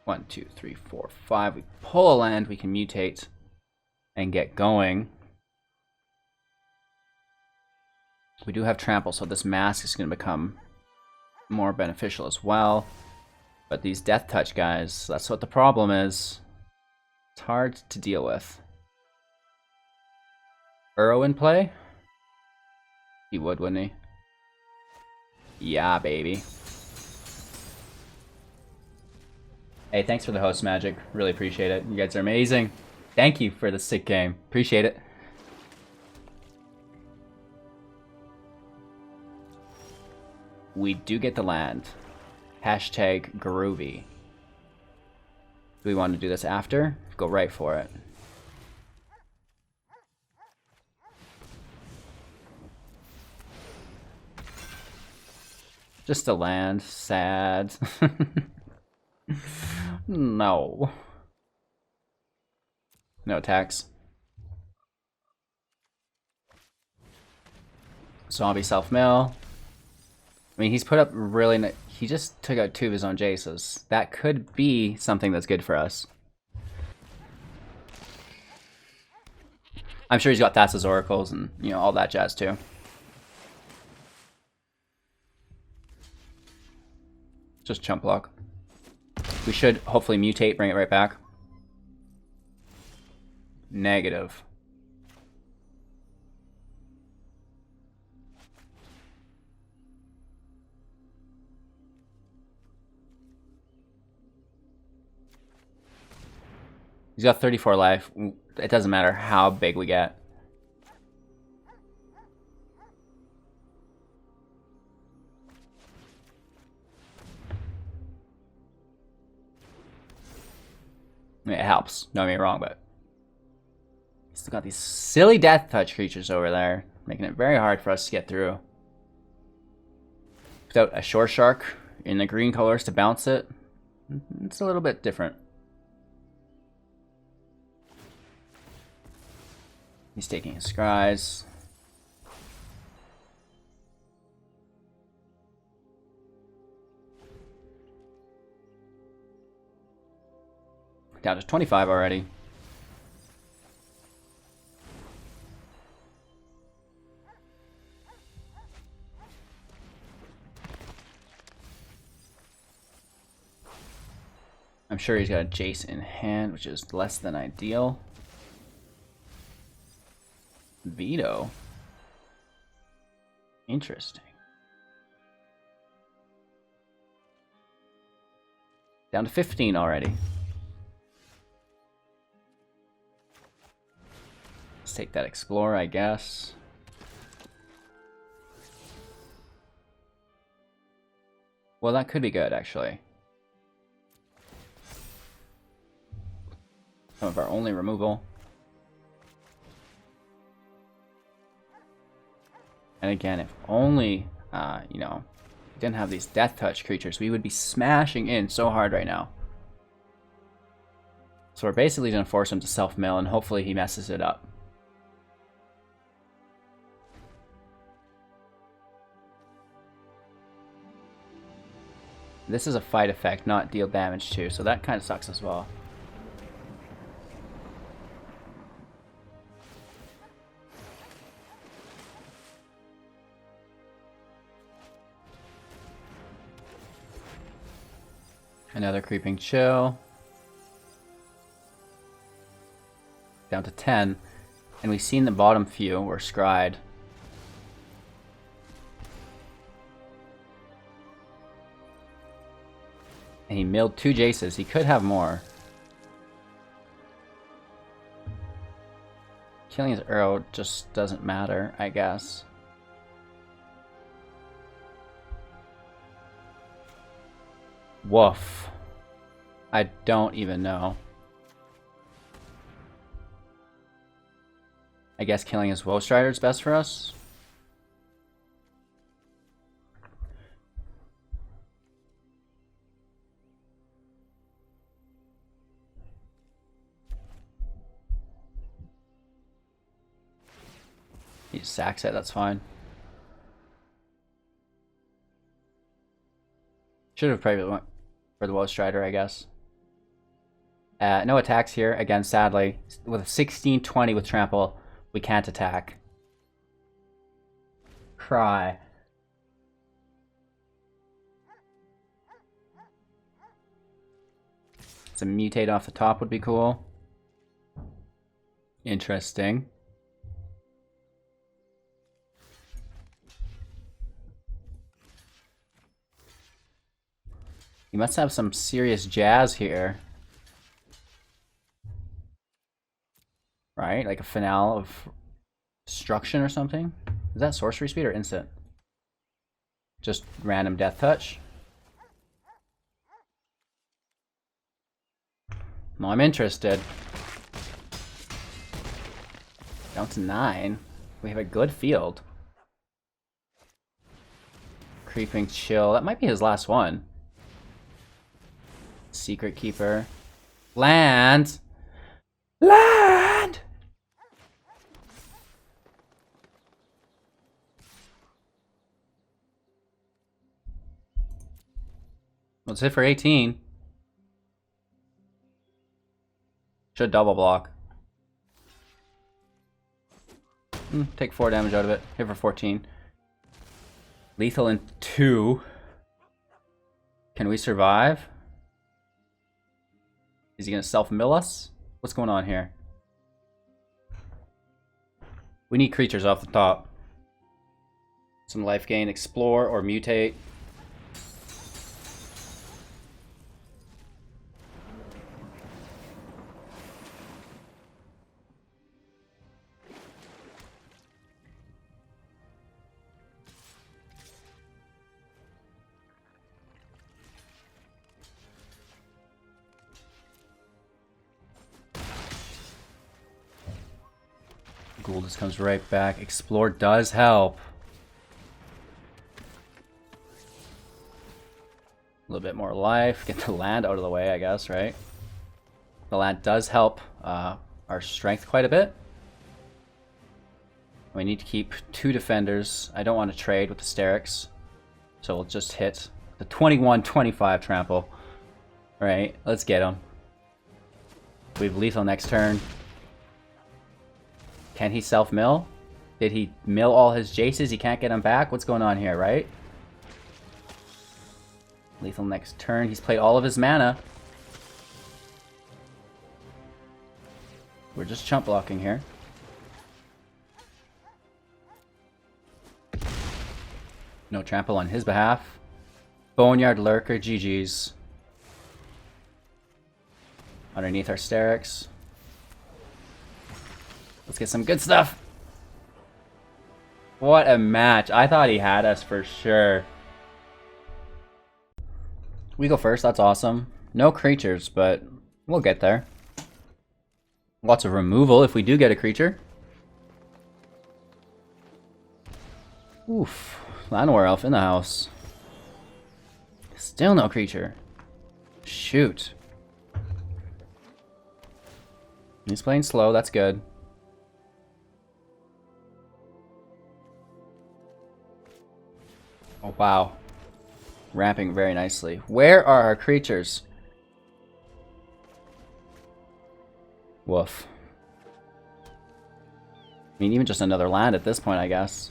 1, 2, 3, 4, 5. We pull a land, we can mutate and get going. We do have trample, so this mask is going to become more beneficial as well. But these death touch guys, that's what the problem is. It's hard to deal with. Uro in play? He would, wouldn't he? Yeah, baby. Hey, thanks for the host magic. Really appreciate it. You guys are amazing. Thank you for the sick game. Appreciate it. We do get the land. Hashtag groovy. Do we want to do this after? Go right for it. Just a land. Sad. No. No attacks. Zombie self-mill. I mean, he's put up really... He just took out 2 of his own Jaces. That could be something that's good for us. I'm sure he's got Thassa's Oracles and, you know, all that jazz too. Just chump block. We should hopefully mutate, bring it right back. Negative. He's got 34 life. It doesn't matter how big we get. It helps, don't get me wrong, but he's still got these silly death touch creatures over there, making it very hard for us to get through. Without a shore shark in the green colors to bounce it, it's a little bit different. He's taking his scries. Down to 25 already. I'm sure he's got a Jace in hand, which is less than ideal. Veto. Interesting. Down to 15 already. Let's take that Explorer, I guess. Well, that could be good, actually. Some of our only removal. And again, if only, you know, we didn't have these death touch creatures, we would be smashing in so hard right now. So we're basically going to force him to self-mill, and hopefully he messes it up. This is a fight effect, not deal damage to, so that kind of sucks as well. Another creeping chill. Down to 10. And we've seen the bottom few were scryed. And he milled 2 Jaces. He could have more. Killing his arrow just doesn't matter, I guess. Woof. I don't even know. I guess killing his Woe Strider is best for us. He just sacks it, that's fine. Should have probably went for the Woe Strider, I guess. No attacks here. Again, sadly. With a 16-20 with trample, we can't attack. Cry. Some mutate off the top would be cool. Interesting. You must have some serious jazz here. Right? Like a finale of destruction or something? Is that sorcery speed or instant? Just random death touch? No, I'm interested. Down to 9. We have a good field. Creeping Chill. That might be his last one. Secret Keeper. Land! Land! Let's hit for 18. Should double block. Take 4 damage out of it. Hit for 14. Lethal in 2. Can we survive? Is he gonna self-mill us? What's going on here? We need creatures off the top. Some life gain, explore or mutate. Ghoul just comes right back. Explore does help. A little bit more life. Get the land out of the way, I guess, right? The land does help our strength quite a bit. We need to keep 2 defenders. I don't want to trade with the Starrix. So we'll just hit the 21-25 trample. Alright, let's get him. We have lethal next turn. Can he self-mill? Did he mill all his Jaces? He can't get them back? What's going on here, right? Lethal next turn. He's played all of his mana. We're just chump blocking here. No trample on his behalf. Boneyard Lurker, GG's. Underneath our Starrix. Let's get some good stuff. What a match. I thought he had us for sure. We go first. That's awesome. No creatures, but we'll get there. Lots of removal if we do get a creature. Oof. Llanowar Elf in the house. Still no creature. Shoot. He's playing slow. That's good. Oh, wow. Ramping very nicely. Where are our creatures? Woof. I mean, even just another land at this point, I guess.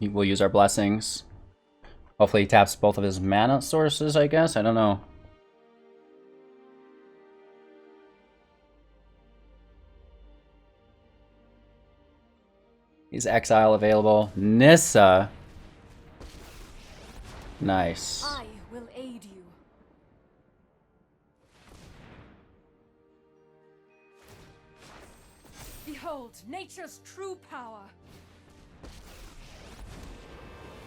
We'll use our blessings. Hopefully he taps both of his mana sources, I guess. I don't know. Is exile available? Nissa. Nice. I will aid you. Behold nature's true power.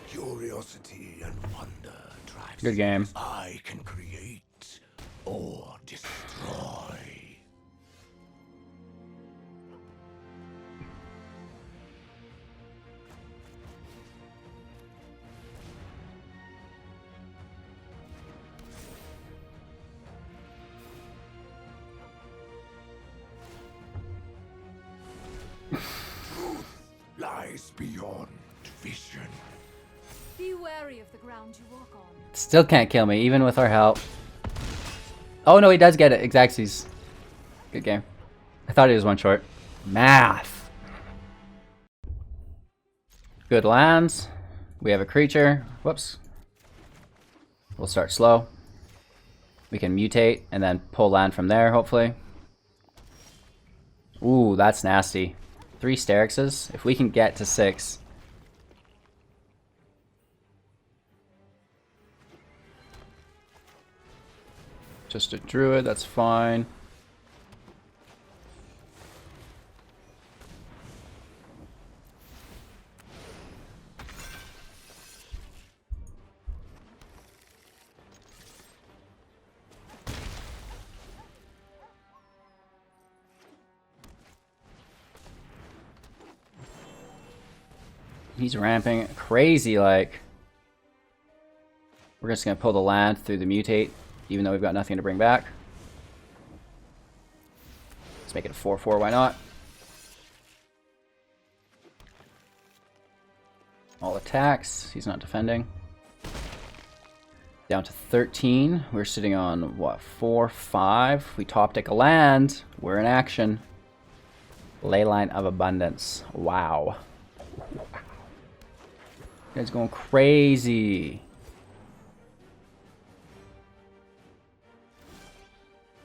Curiosity and wonder drives. Good game. I can create or destroy. beyond vision. Be wary of the ground you walk on. Still can't kill me, even with our help. Oh no, he does get it. Xaxes. Good game. I thought he was one short. Math. Good lands. We have a creature. Whoops. We'll start slow. We can mutate and then pull land from there, hopefully. Ooh, that's nasty. 3 Starrixes. If we can get to 6. Just a druid, that's fine. He's ramping crazy like. We're just gonna pull the land through the mutate, even though we've got nothing to bring back. Let's make it a 4/4, why not? All attacks, he's not defending. Down to 13. We're sitting on what, 4/5. We top deck a land. We're in action. Leyline of Abundance. Wow. You guys going crazy.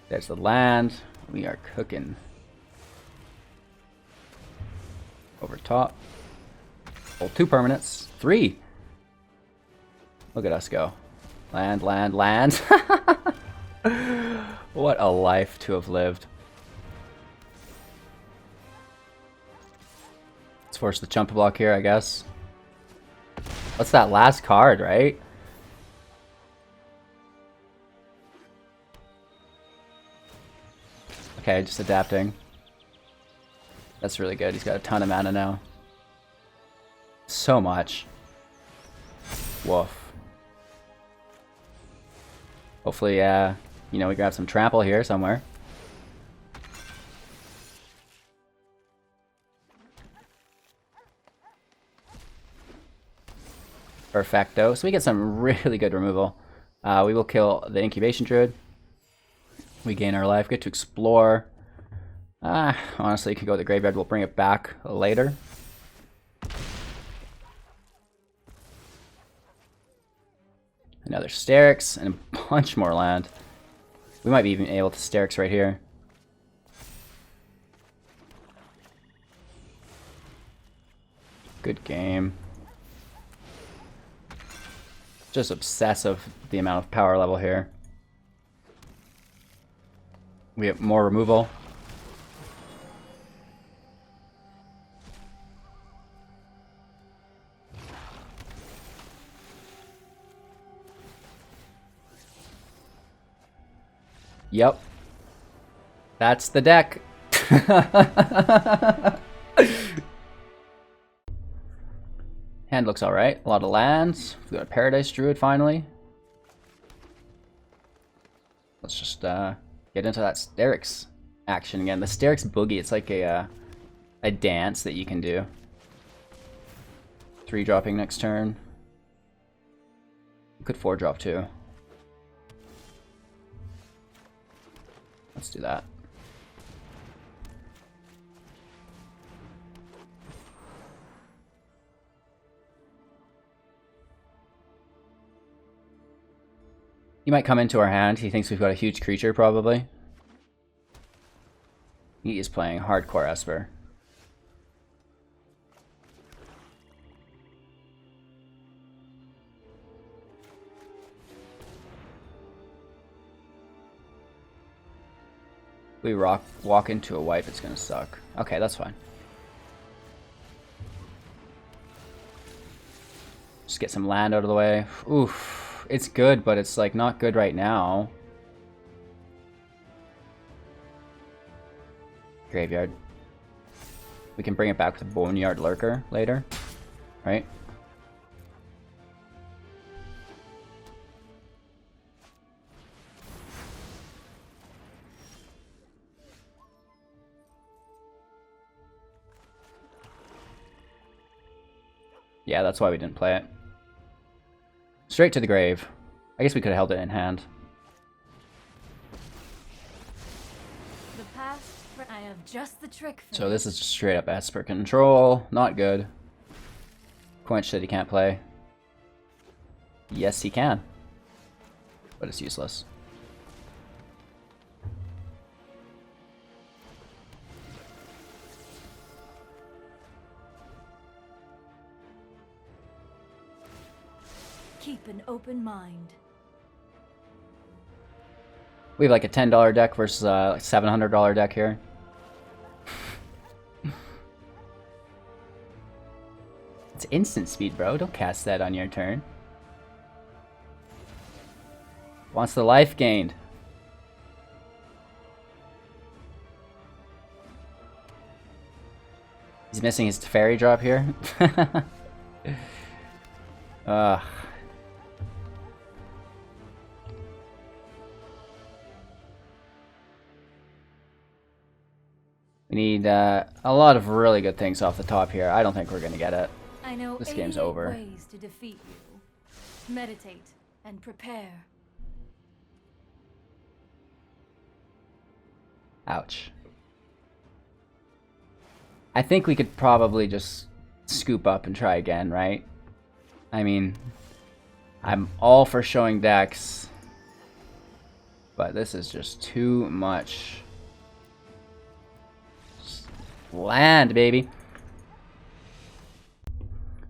There's the land. We are cooking. Over top. Oh, 2 permanents. 3. Look at us go. Land, land, land. What a life to have lived. Let's force the chump block here, I guess. What's that last card, right? Okay, just adapting. That's really good. He's got a ton of mana now. So much. Woof. Hopefully, you know, we grab some trample here somewhere. Perfecto. So we get some really good removal. We will kill the Incubation Druid. We gain our life, get to explore. Honestly, you could go to the graveyard, we'll bring it back later. Another Starrix and a bunch more land. We might be even able to Starrix right here. Good game. Just obsessive, the amount of power level here. We have more removal. Yep. That's the deck. Hand looks alright. A lot of lands. We've got a Paradise Druid finally. Let's just get into that Starrix action again. The Starrix Boogie, it's like a dance that you can do. 3-dropping next turn. You could 4-drop too. Let's do that. He might come into our hand. He thinks we've got a huge creature, probably. He is playing hardcore Esper. We walk into a wipe, it's gonna suck. Okay, that's fine. Just get some land out of the way. Oof. It's good, but it's like not good right now. Graveyard. We can bring it back with Boneyard Lurker later, right? Yeah, that's why we didn't play it. Straight to the grave. I guess we could have held it in hand. The past, I have just the trick for So this is just straight up Esper control. Not good. Quench said he can't play. Yes, he can. But it's useless. Keep an open mind. We have like a $10 deck versus a like $700 deck here. It's instant speed, bro. Don't cast that on your turn. Wants the life gained. He's missing his fairy drop here. Ugh. We need a lot of really good things off the top here. I don't think we're gonna get it. I know This game's 88 over. ways to defeat you. Meditate and prepare. Ouch. I think we could probably just scoop up and try again, right? I mean, I'm all for showing decks, but this is just too much. Just land, baby.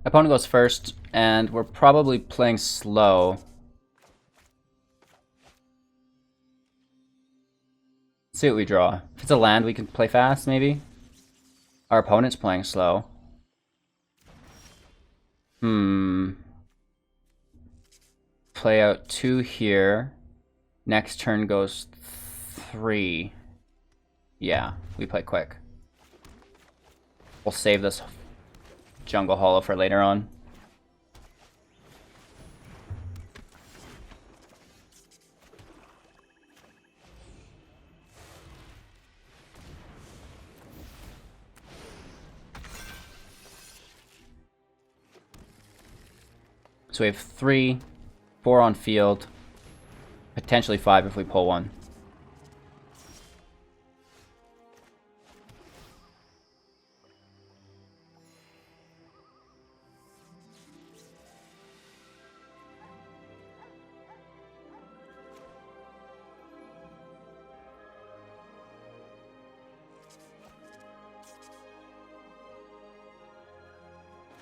Opponent goes first, and we're probably playing slow. Let's see what we draw. If it's a land, we can play fast, maybe. Our opponent's playing slow. Play out 2 here. Next turn goes 3. Yeah, we play quick. We'll save this Jungle Hollow for later on. So we have 3, 4 on field, potentially 5 if we pull one.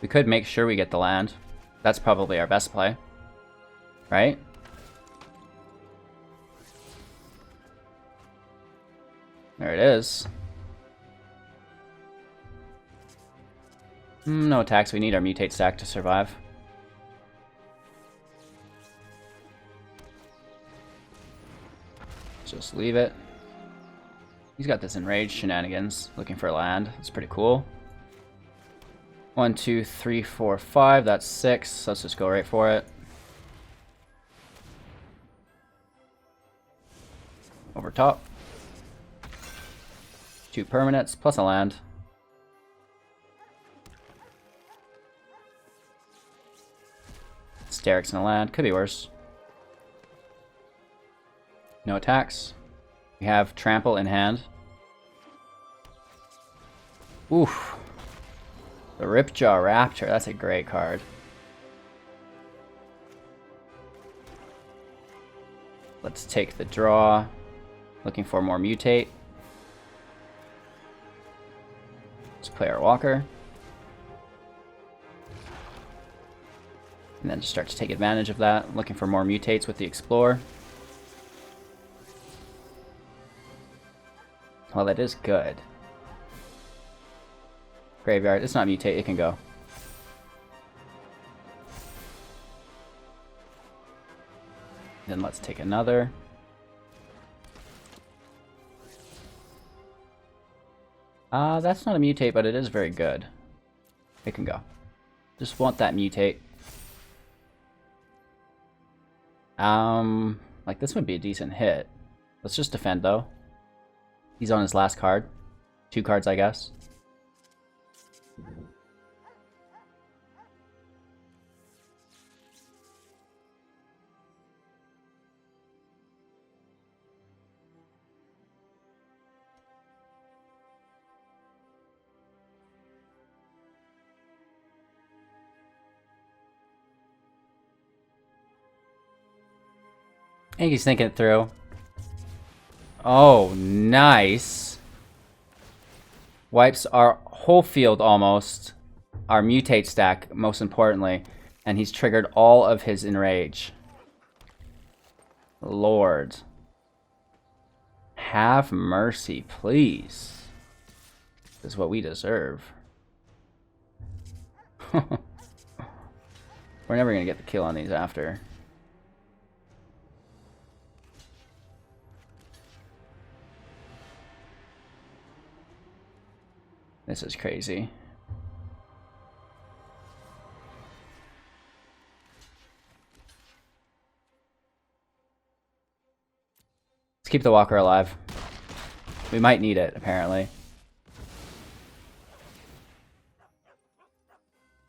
We could make sure we get the land. That's probably our best play, right? There it is. No attacks. We need our mutate stack to survive. Just leave it. He's got this enraged shenanigans, looking for land. That's pretty cool. 1, 2, 3, 4, 5. That's 6. Let's just go right for it. Over top. 2 permanents plus a land. Starrix and a land. Could be worse. No attacks. We have trample in hand. Oof. The Ripjaw Raptor, that's a great card. Let's take the draw. Looking for more mutate. Let's play our Walker. And then just start to take advantage of that. Looking for more mutates with the Explore. Well, that is good. Graveyard. It's not mutate. It can go. Then let's take another. That's not a mutate, but it is very good. It can go. Just want that mutate. Like this would be a decent hit. Let's just defend though. He's on his last card. 2 cards, I guess. I think he's thinking it through. Oh, nice. Wipes our whole field almost. Our mutate stack, most importantly. And he's triggered all of his enrage. Lord. Have mercy, please. This is what we deserve. We're never going to get the kill on these after. This is crazy. Let's keep the walker alive. We might need it, apparently.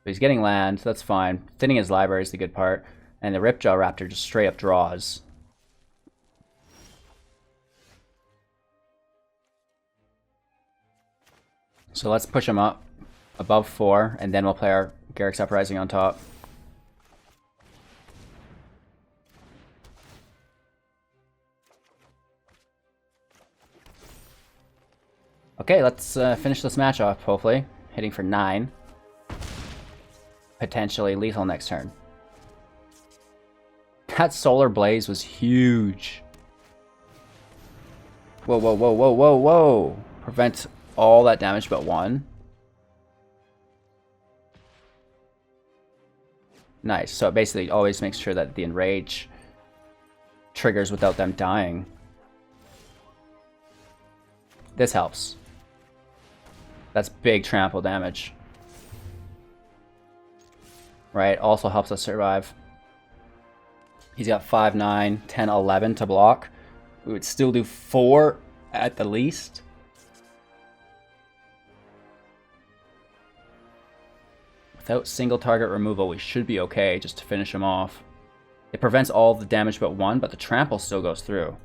But he's getting land, so that's fine. Thinning his library is the good part. And the Ripjaw Raptor just straight up draws. So let's push him up above 4, and then we'll play our Garruk's Uprising on top. Okay, let's finish this match off, hopefully. Hitting for 9. Potentially lethal next turn. That Solar Blaze was huge. Whoa, whoa, whoa, whoa, whoa, whoa. Prevent all that damage but 1. Nice. So it basically always makes sure that the Enrage triggers without them dying. This helps. That's big trample damage. Right? Also helps us survive. He's got 5, 9, 10, 11 to block. We would still do 4 at the least. Without single target removal, we should be okay just to finish him off. It prevents all the damage but 1, but the trample still goes through.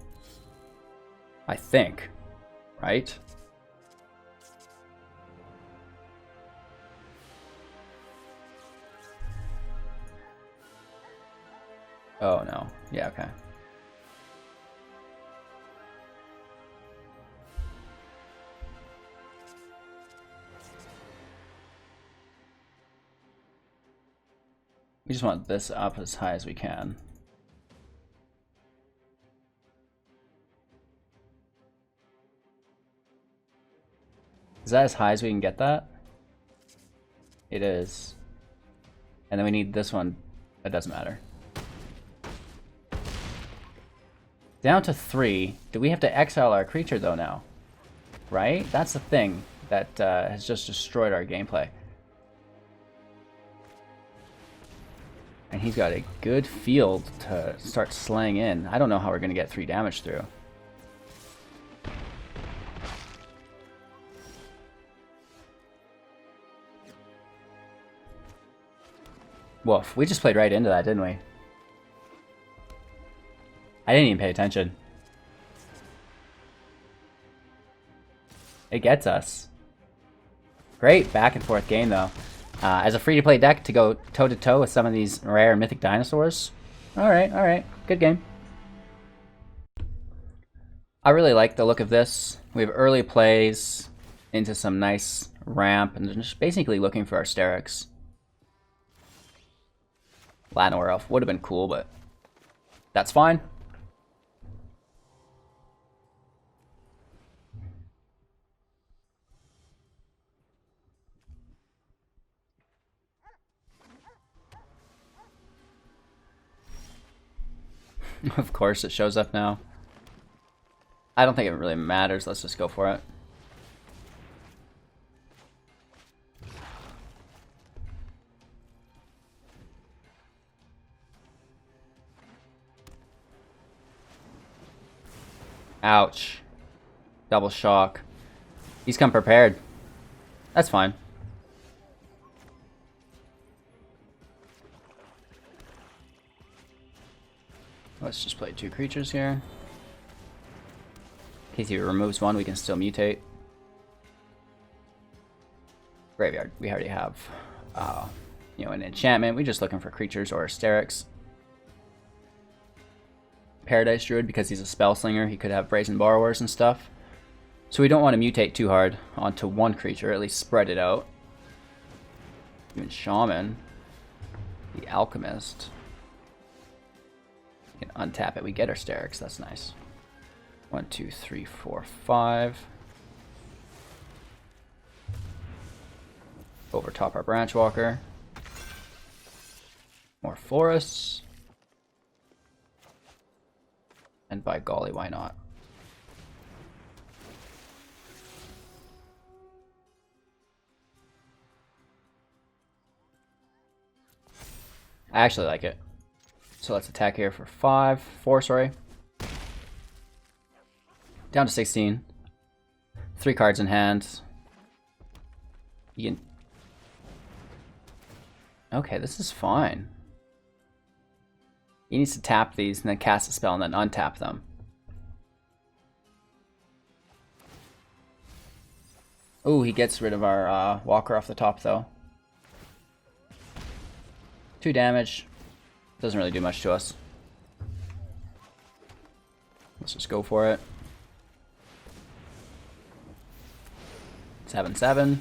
I think. Right? Oh no. Yeah, okay. We just want this up as high as we can. Is that as high as we can get that? It is. And then we need this one. That doesn't matter. Down to 3. Do we have to exile our creature though now? Right? That's the thing that has just destroyed our gameplay. And he's got a good field to start slaying in. I don't know how we're going to get 3 damage through. Woof. We just played right into that, didn't we? I didn't even pay attention. It gets us. Great back and forth game though. As a free-to-play deck to go toe-to-toe with some of these rare and mythic dinosaurs. Alright. Good game. I really like the look of this. We have early plays into some nice ramp and just basically looking for our Starrix. Llanowar Elf would have been cool, but that's fine. Of course it shows up now. I don't think it really matters. Let's just go for it. Ouch. Double shock. He's come prepared. That's fine. Let's just play 2 creatures here. In case he removes 1, we can still mutate. Graveyard, we already have, you know, an enchantment. We're just looking for creatures or Starrix. Paradise Druid because he's a spell slinger. He could have Brazen Borrowers and stuff. So we don't want to mutate too hard onto one creature, at least spread it out. Even Shaman. The Alchemist. We can untap it. We get our Starrix. That's nice. 1, 2, 3, 4, 5. Overtop our Branchwalker. More forests. And by golly, why not? I actually like it. So let's attack here for 4, sorry. Down to 16. 3 cards in hand. You can... Okay, this is fine. He needs to tap these and then cast a spell and then untap them. Ooh, he gets rid of our Walker off the top though. 2 damage. Doesn't really do much to us. Let's just go for it. 7/7.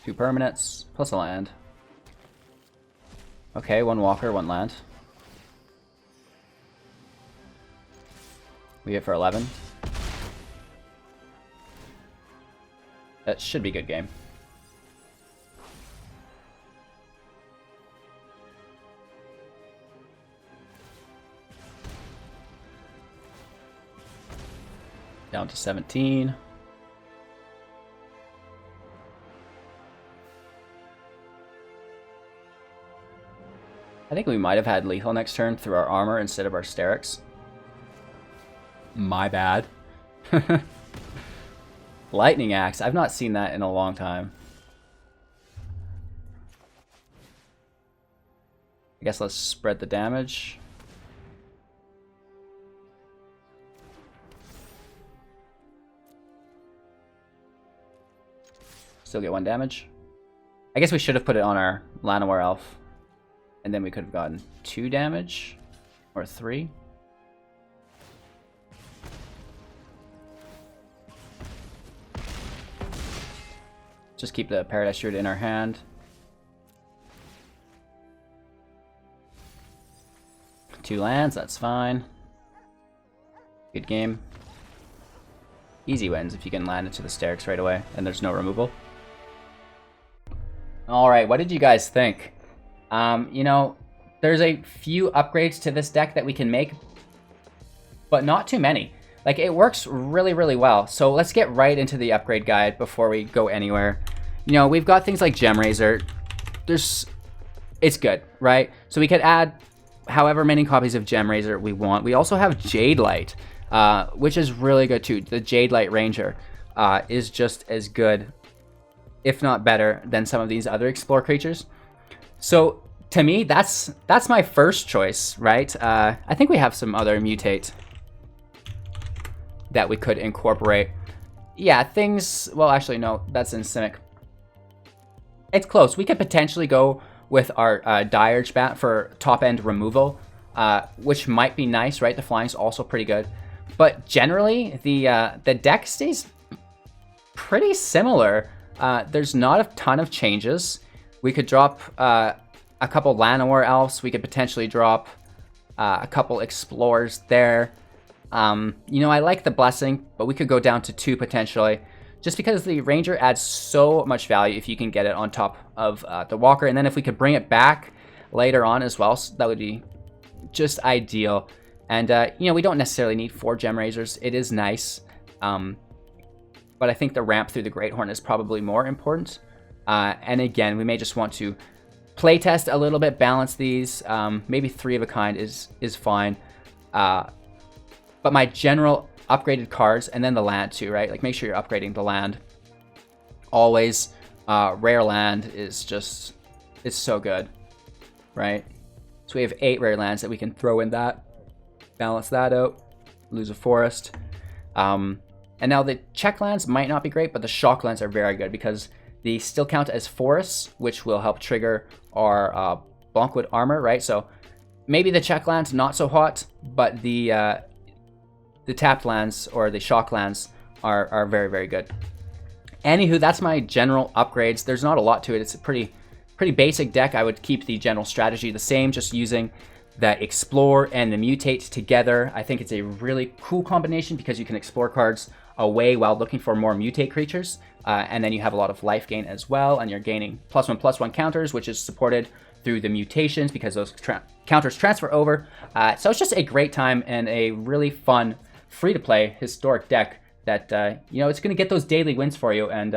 2 permanents plus a land. Okay, 1 Walker, 1 land. We hit for 11. That should be a good game. Down to 17. I think we might have had lethal next turn through our armor instead of our Starrix. My bad. Lightning Axe. I've not seen that in a long time. I guess let's spread the damage. Still get 1 damage. I guess we should have put it on our Llanowar Elf. And then we could have gotten 2 damage. Or 3. Just keep the Paradise Druid in our hand. Two lands, that's fine. Good game. Easy wins if you can land into the Starrix right away and there's no removal. Alright, what did you guys think? You know, there's a few upgrades to this deck that we can make, but not too many. Like, it works really, really well. So let's get right into the upgrade guide before we go anywhere. You know, we've got things like Gemraiser. It's good, right? So we could add however many copies of Gemraiser we want. We also have Jade Light, which is really good too. The Jade Light Ranger is just as good, if not better, than some of these other Explore creatures. So to me, that's my first choice, right? I think we have some other Mutate that we could incorporate. Yeah, things... Well, actually, no. That's in Simic. It's close. We could potentially go with our Dirge Bat for top-end removal, which might be nice, right? The flying's also pretty good. But generally, the deck stays pretty similar. There's not a ton of changes. We could drop a couple Llanowar Elves. We could potentially drop a couple Explorers there. You know, I like the Blessing, but we could go down to 2 potentially, just because the Ranger adds so much value if you can get it on top of the Walker. And then if we could bring it back later on as well, so that would be just ideal. And, you know, we don't necessarily need 4 Gemraisers. It is nice. But I think the ramp through the Greathorn is probably more important. And again, we may just want to playtest a little bit, balance these. Maybe 3 of a kind is fine. But my general upgraded cards, and then the land too, right? Like, make sure you're upgrading the land. Always. Rare land is just, it's so good, right? So we have 8 rare lands that we can throw in that. Balance that out. Lose a forest. And now the check lands might not be great, but the shock lands are very good because they still count as forests, which will help trigger our Blanchwood Armor, right? So maybe the check lands not so hot, but the tapped lands or the shock lands are very, very good. Anywho, that's my general upgrades. There's not a lot to it. It's a pretty basic deck. I would keep the general strategy the same, just using the Explore and the Mutate together. I think it's a really cool combination because you can explore cards away while looking for more Mutate creatures. And then you have a lot of life gain as well, and you're gaining +1/+1 counters, which is supported through the mutations because those counters transfer over. So it's just a great time and a really fun, free-to-play historic deck that, it's going to get those daily wins for you, and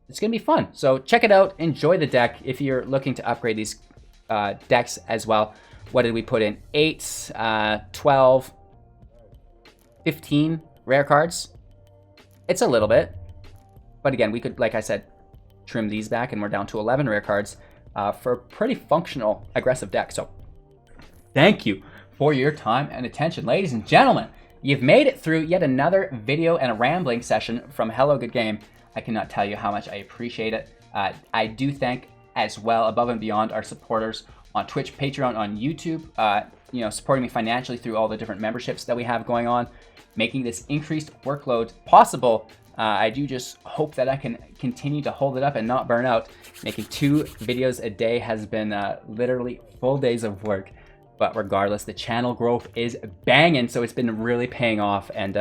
it's going to be fun. So check it out. Enjoy the deck if you're looking to upgrade these decks as well. What did we put in? 8, 12, 15 rare cards. It's a little bit. But again, we could, like I said, trim these back, and we're down to 11 rare cards for a pretty functional, aggressive deck. So thank you for your time and attention. Ladies and gentlemen, you've made it through yet another video and a rambling session from Hello Good Game. I cannot tell you how much I appreciate it. I do thank as well, above and beyond, our supporters on Twitch, Patreon, on YouTube, supporting me financially through all the different memberships that we have going on, making this increased workload possible. I do just hope that I can continue to hold it up and not burn out. Making 2 videos a day has been literally full days of work. But regardless, the channel growth is banging, so it's been really paying off. And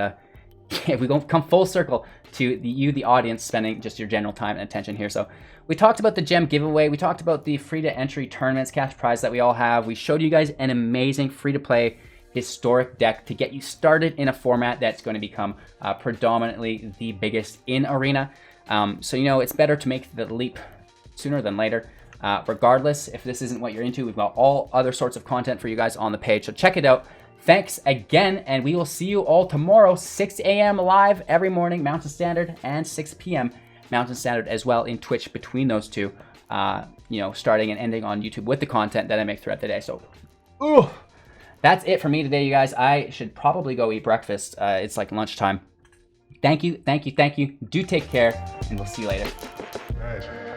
we gonna come full circle to the audience, spending just your general time and attention here. So we talked about the gem giveaway. We talked about the free-to-entry tournaments, cash prize that we all have. We showed you guys an amazing free-to-play historic deck to get you started in a format that's going to become predominantly the biggest in Arena. So, it's better to make the leap sooner than later. Regardless, if this isn't what you're into, we've got all other sorts of content for you guys on the page. So check it out. Thanks again, and we will see you all tomorrow, 6 a.m. live every morning, Mountain Standard, and 6 p.m. Mountain Standard as well in Twitch between those two, starting and ending on YouTube with the content that I make throughout the day. So, that's it for me today, you guys. I should probably go eat breakfast. It's like lunchtime. Thank you. Do take care, and we'll see you later. Right.